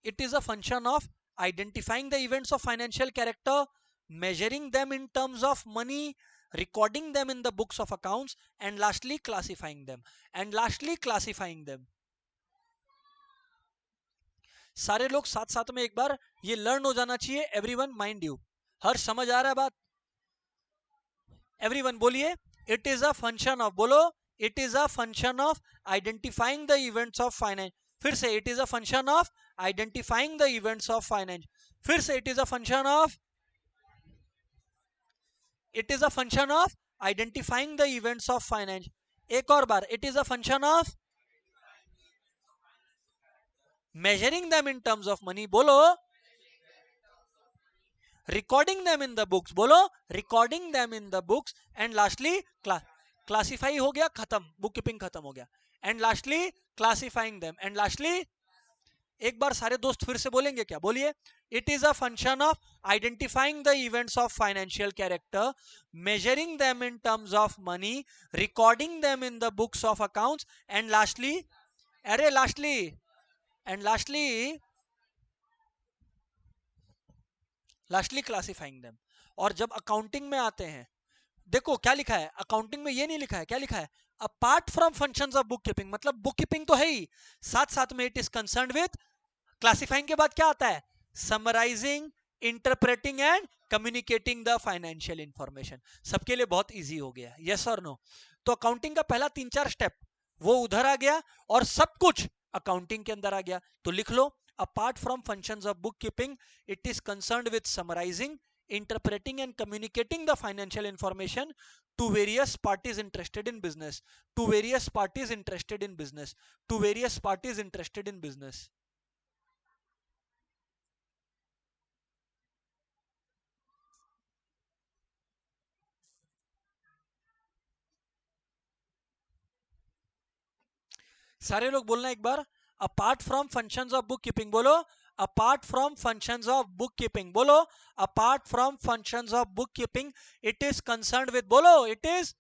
It is a function of identifying the events of financial character, measuring them in terms of money, recording them in the books of accounts, and lastly classifying them, and lastly classifying them। सारे लोग साथ साथ में एक बार ये learn हो जाना चाहिए, एवरीवन माइंड यू। हर समझ आ रहा है बात? एवरीवन बोलिए, it is a function of, बोलो, it is a function of identifying the events of finance. फिर से, it is a function of identifying the events of finance. फिर से it is a function of, it is a function of identifying the events of finance. एक और बार, it is a function of measuring them in terms of money, बोलो, recording them in the books, बोलो, recording them in the books, and lastly classify हो गया, खत्म, book keeping खत्म हो गया, and lastly classifying them, and lastly, एक बार सारे दोस्त फिर से बोलेंगे क्या, बोलिए, it is a function of identifying the events of financial character, measuring them in terms of money, recording them in the books of accounts, and lastly, अरे lastly, and lastly classifying them. और जब accounting में आते हैं, देखो क्या लिखा है अकाउंटिंग में, ये नहीं लिखा है, क्या लिखा है, apart from functions of book keeping, मतलब बुक कीपिंग तो है ही, साथ साथ में it is concerned with classifying के बाद क्या आता है, summarising, interpreting and communicating the financial information. सबके लिए बहुत इजी हो गया, यस और नो। तो अकाउंटिंग का पहला 3-4 स्टेप वो उधर आ गया और सब कुछ अकाउंटिंग के अंदर आ गया। तो लिख लो, apart from functions of bookkeeping, it is concerned with summarizing, interpreting and communicating the financial information to various parties interested in business, to various parties interested in business, to various parties interested in business। सारे लोग बोलना एक बार, apart from functions of book keeping, बोलो, apart from functions of book keeping, बोलो, apart from functions of book keeping, it is concerned with, बोलो, it is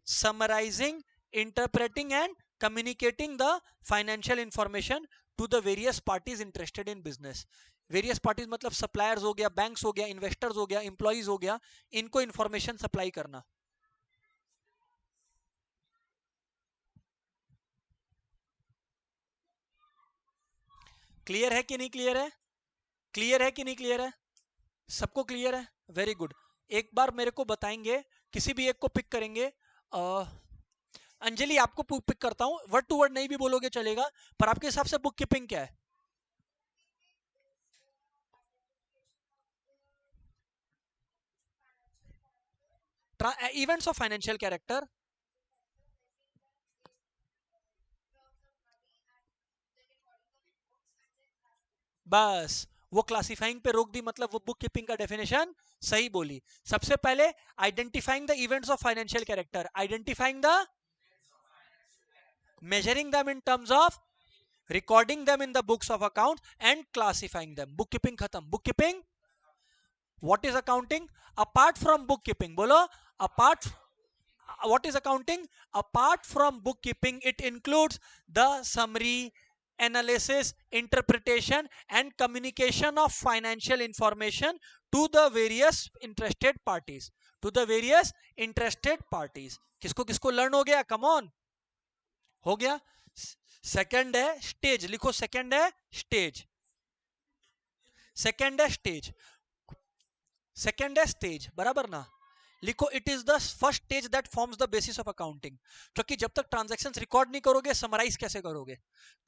summarising, interpreting and communicating the financial information to the various parties interested in business. Various parties मतलब suppliers हो गया, banks हो गया, investors हो गया, employees हो गया, इनको इंफॉर्मेशन सप्लाई करना। क्लियर है कि नहीं क्लियर है, क्लियर है कि नहीं क्लियर है, सबको क्लियर है, वेरी गुड। एक बार मेरे को बताएंगे, किसी भी एक को पिक करेंगे, अंजलि आपको पिक करता हूं, वर्ड टू वर्ड नहीं भी बोलोगे चलेगा, पर आपके हिसाब से बुक कीपिंग क्या है? इवेंट्स ऑफ फाइनेंशियल कैरेक्टर, बस वो क्लासिफाइंग पे रोक दी, मतलब वो बुक कीपिंग का डेफिनेशन सही बोली। सबसे पहले identifying the events of financial character, identifying the, measuring them in terms of, recording them in the books of accounts and classifying them। bookkeeping khatam, bookkeeping। what is accounting? apart from bookkeeping, bolo, apart, what is accounting? apart from bookkeeping, it includes the summary, analysis, interpretation and communication of financial information to the various interested parties, to the various interested parties। किसको किसको learn हो गया, come on, हो गया। Second है stage, लिखो, second है stage, second है स्टेज, सेकंड है स्टेज, बराबर ना, लिखो, it is the first stage that forms the basis of accounting. क्योंकि जब तक ट्रांजैक्शंस रिकॉर्ड नहीं करोगे, समराइज कैसे करोगे,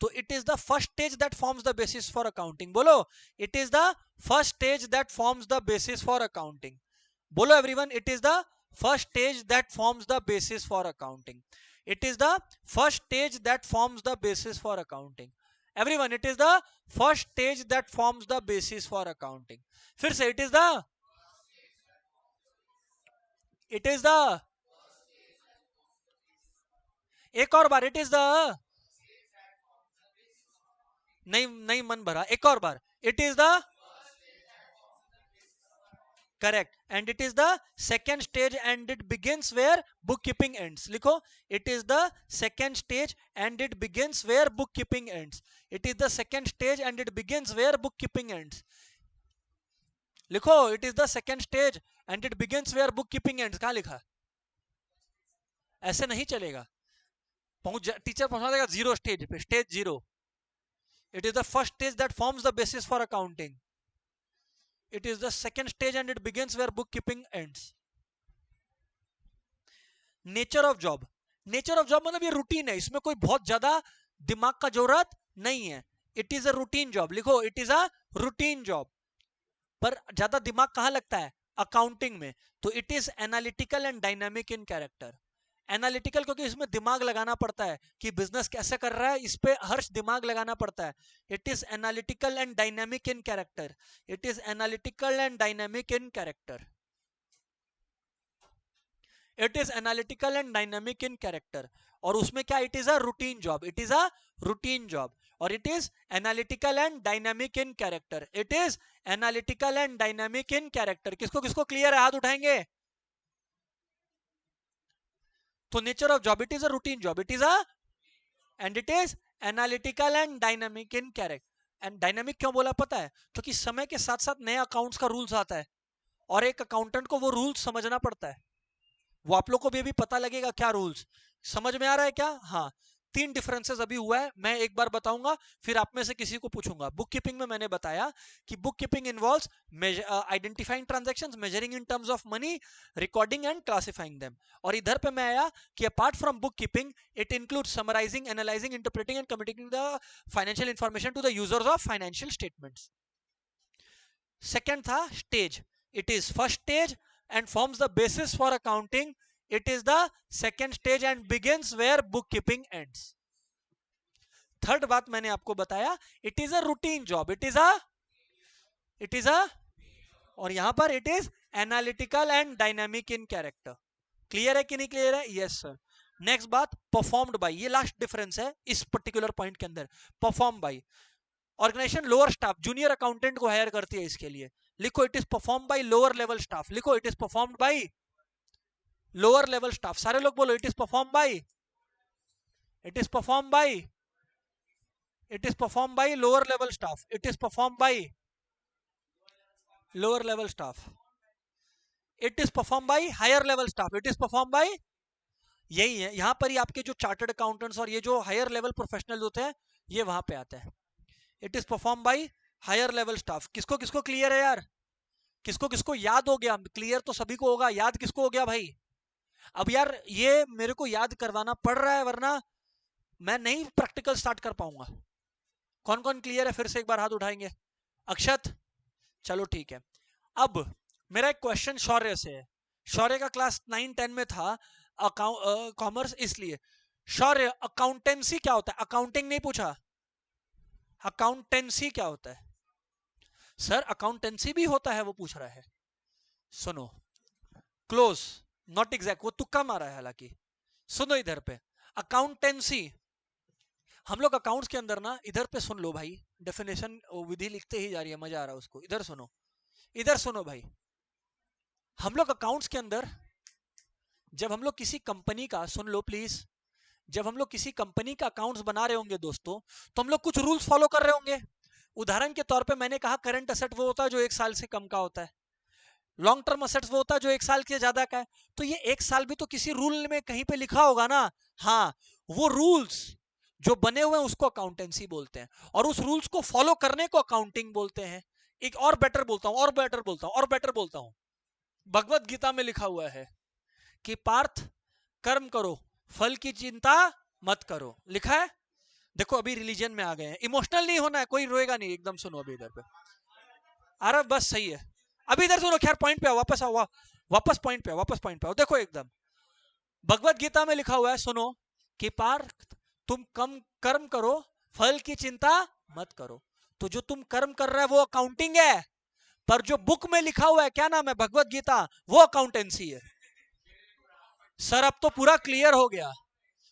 तो it is the first stage that forms the basis for accounting, बोलो, it is the first stage that forms the basis for accounting, बोलो everyone, it is the first stage that forms the basis for accounting, it is the first stage that forms the basis for accounting, everyone, it is the first stage that forms the basis for accounting। फिर से, it is the, एक और बार, it is the, नहीं नहीं मन भरा, एक और बार, it is the, correct, and it is the second stage and it begins where bookkeeping ends, लिखो, it is the second stage and it begins where bookkeeping ends, it is the second stage and it begins where bookkeeping ends, लिखो, it is the second stage and it begins where bookkeeping ends। कहां लिखा, ऐसे नहीं चलेगा, teacher पहुंचा देगा zero stage पे, stage zero. It is the first stage that forms the basis for accounting, it is the second stage and it begins where bookkeeping ends। Nature of job, nature of job मतलब ये routine है, इसमें कोई बहुत ज्यादा दिमाग का जरूरत नहीं है, it is a routine job, लिखो, it is a routine job, पर ज्यादा दिमाग कहाँ लगता है? अकाउंटिंग में। तो it is analytical and dynamic in character. Analytical क्योंकि इसमें दिमाग लगाना पड़ता है कि बिजनेस कैसे कर रहा है, इस पे हर्ष दिमाग लगाना पड़ता है। It is analytical and dynamic in character. It is analytical and dynamic in character. It is analytical and dynamic in character. और उसमें क्या, it is a routine job. It is a routine job. और it is analytical and dynamic in character. It is analytical and dynamic in character. किसको किसको clear है? हाथ उठाएंगे। तो nature of job, it is a routine job. It is a and it is analytical and dynamic in character. And dynamic क्यों बोला पता है? क्योंकि समय के साथ साथ नए अकाउंट्स का रूल्स आता है और एक अकाउंटेंट को वो रूल्स समझना पड़ता है। वो आप लोग को भी अभी पता लगेगा क्या रूल्स। समझ में आ रहा है क्या? हाँ। 3 डिफरेंसेस अभी हुआ है, मैं एक बार बताऊंगा फिर आप में से किसी को पूछूंगा। बुक कीपिंग में मैंने बताया कि book keeping involves identifying transactions, measuring in terms of money, recording and classifying them. और इधर पे मैं आया कि apart from book keeping it includes summarising, analysing, interpreting and communicating the financial information to the users of financial statements. Second था stage. It is first stage and forms the basis for accounting. It is the second stage and begins where bookkeeping ends. Third बात मैंने आपको बताया, it is a routine job. It is a और यहां पर it is analytical and dynamic in character. Clear है कि नहीं क्लियर है? Yes sir. नेक्स्ट बात, परफॉर्म्ड बाय। ये लास्ट डिफरेंस है इस पर्टिकुलर पॉइंट के अंदर। Perform by organisation lower staff junior accountant को हायर करती है इसके लिए। लिखो it is perform by lower level staff. लिखो it is performed by lower level staff. सारे लोग बोलो it is perform by, it is perform by, it is perform by lower level staff, it is perform by lower level staff, it is perform by higher level staff, it is perform by. यही है, यहां पर ही आपके जो chartered accountants और ये जो higher level professional होते हैं ये वहां पे आते हैं। It is perform by higher level staff. किसको किसको क्लियर है यार? किसको किसको याद हो गया? क्लियर तो सभी को होगा, याद किसको हो गया भाई? अब यार ये मेरे को याद करवाना पड़ रहा है वरना मैं नहीं प्रैक्टिकल स्टार्ट कर पाऊंगा। कौन कौन क्लियर है? फिर से एक बार हाथ उठाएंगे। अक्षत, चलो ठीक है। अब मेरा एक क्वेश्चन शौर्य से है। शौर्य का क्लास 9-10 में था कॉमर्स, इसलिए शौर्य अकाउंटेंसी क्या होता है? अकाउंटिंग नहीं पूछा, अकाउंटेंसी क्या होता है? सर अकाउंटेंसी भी होता है वो पूछ रहा है। सुनो, क्लोज, नॉट एग्जैक्ट, वो तुक्का मारा है हालांकि। सुनो इधर पे, अकाउंटेंसी, हम लोग अकाउंट्स के अंदर ना, इधर पे सुन लो भाई, डेफिनेशन विधि लिखते ही जा रही है, मजा आ रहा है उसको। इधर सुनो, इधर सुनो भाई। हम लोग अकाउंट्स के अंदर जब हम लोग किसी कंपनी का, सुन लो प्लीज, जब हम लोग किसी कंपनी का अकाउंट्स बना रहे होंगे दोस्तों, तो हम लोग कुछ रूल्स फॉलो कर रहे होंगे। उदाहरण के तौर पे मैंने कहा करंट असेट वो होता है जो 1 साल से कम का होता है, लॉन्ग टर्म असेट्स वो होता है जो 1 साल के ज्यादा का है। तो ये 1 साल भी तो किसी रूल में कहीं पे लिखा होगा ना। हाँ, वो रूल्स जो बने हुए हैं उसको अकाउंटेंसी बोलते हैं, और उस रूल्स को फॉलो करने को अकाउंटिंग बोलते हैं। एक और बेटर बोलता हूं, और बेटर बोलता हूं, और बेटर बोलता हूं। भगवत गीता में लिखा हुआ है कि पार्थ कर्म करो, फल की चिंता मत करो, लिखा है। देखो अभी रिलीजन में आ गए हैं, इमोशनल नहीं होना है, कोई रोएगा नहीं, एकदम सुनो अभी इधर पे। अरे बस सही है, अभी इधर सुनो, खैर पॉइंट पे आओ, वापस आओ, वापस पॉइंट पे आओ, वापस पॉइंट पे आओ। देखो एकदम भगवत गीता में लिखा हुआ है, सुनो, कि पार्थ तुम कम कर्म करो, फल की चिंता मत करो। तो जो तुम कर्म कर रहा है वो अकाउंटिंग है, पर जो बुक में लिखा हुआ है, क्या नाम है, भगवत गीता, वो अकाउंटेंसी है। सर अब तो पूरा क्लियर हो गया।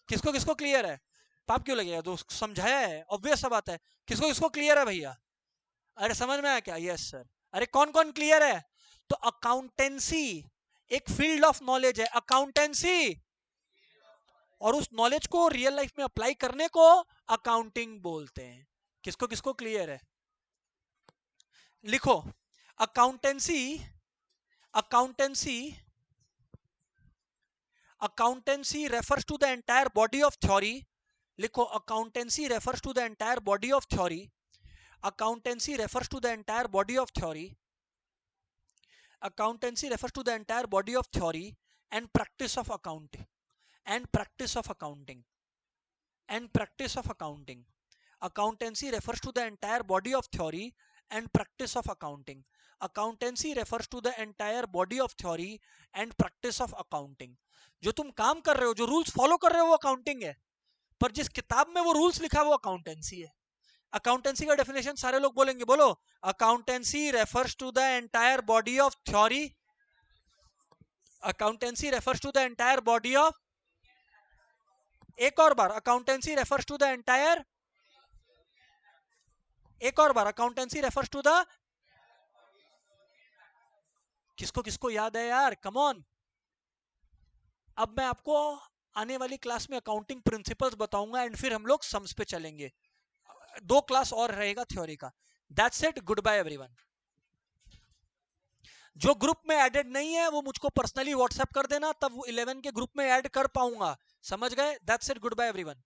किसको किसको क्लियर है? पाप क्यों लगेगा, तो समझाया है, ऑब्वियस सा बात है। किसको किसको क्लियर है भैया? अरे समझ में आया क्या? Yes sir. अरे कौन कौन क्लियर है? तो अकाउंटेंसी एक फील्ड ऑफ नॉलेज है, अकाउंटेंसी, और उस नॉलेज को रियल लाइफ में अप्लाई करने को अकाउंटिंग बोलते हैं। किसको किसको क्लियर है? लिखो, accountancy, accountancy, accountancy refers to the entire body of theory. लिखो, accountancy refers to the entire body of theory, accountancy refers to the entire body of theory, accountancy refers to the entire body of theory and practice of accounting, and practice of accounting, and practice of accounting. Accountancy refers to the entire body of theory and practice of accounting. Accountancy refers to the entire body of theory and practice of accounting. जो तुम काम कर रहे हो, जो rules follow कर रहे हो, वो अकाउंटिंग है, पर जिस किताब में वो रूल्स लिखा है वो अकाउंटेंसी है। अकाउंटेंसी का डेफिनेशन सारे लोग बोलेंगे, बोलो। Accountancy refers to the entire body of theory, accountancy refers to the entire body of, एक और बार, accountancy refers to the entire, एक और बार, अकाउंटेंसी रेफर्स टू द, किसको किसको याद है यार, कम ऑन। अब मैं आपको आने वाली क्लास में अकाउंटिंग प्रिंसिपल्स बताऊंगा एंड फिर हम लोग सम्स पे चलेंगे। 2 क्लास और रहेगा थ्योरी का। That's it, goodbye everyone. जो ग्रुप में एडेड नहीं है वो मुझको पर्सनली व्हाट्सएप कर देना, तब वो 11 के ग्रुप में ऐड कर पाऊंगा। समझ गए? That's it, goodbye everyone.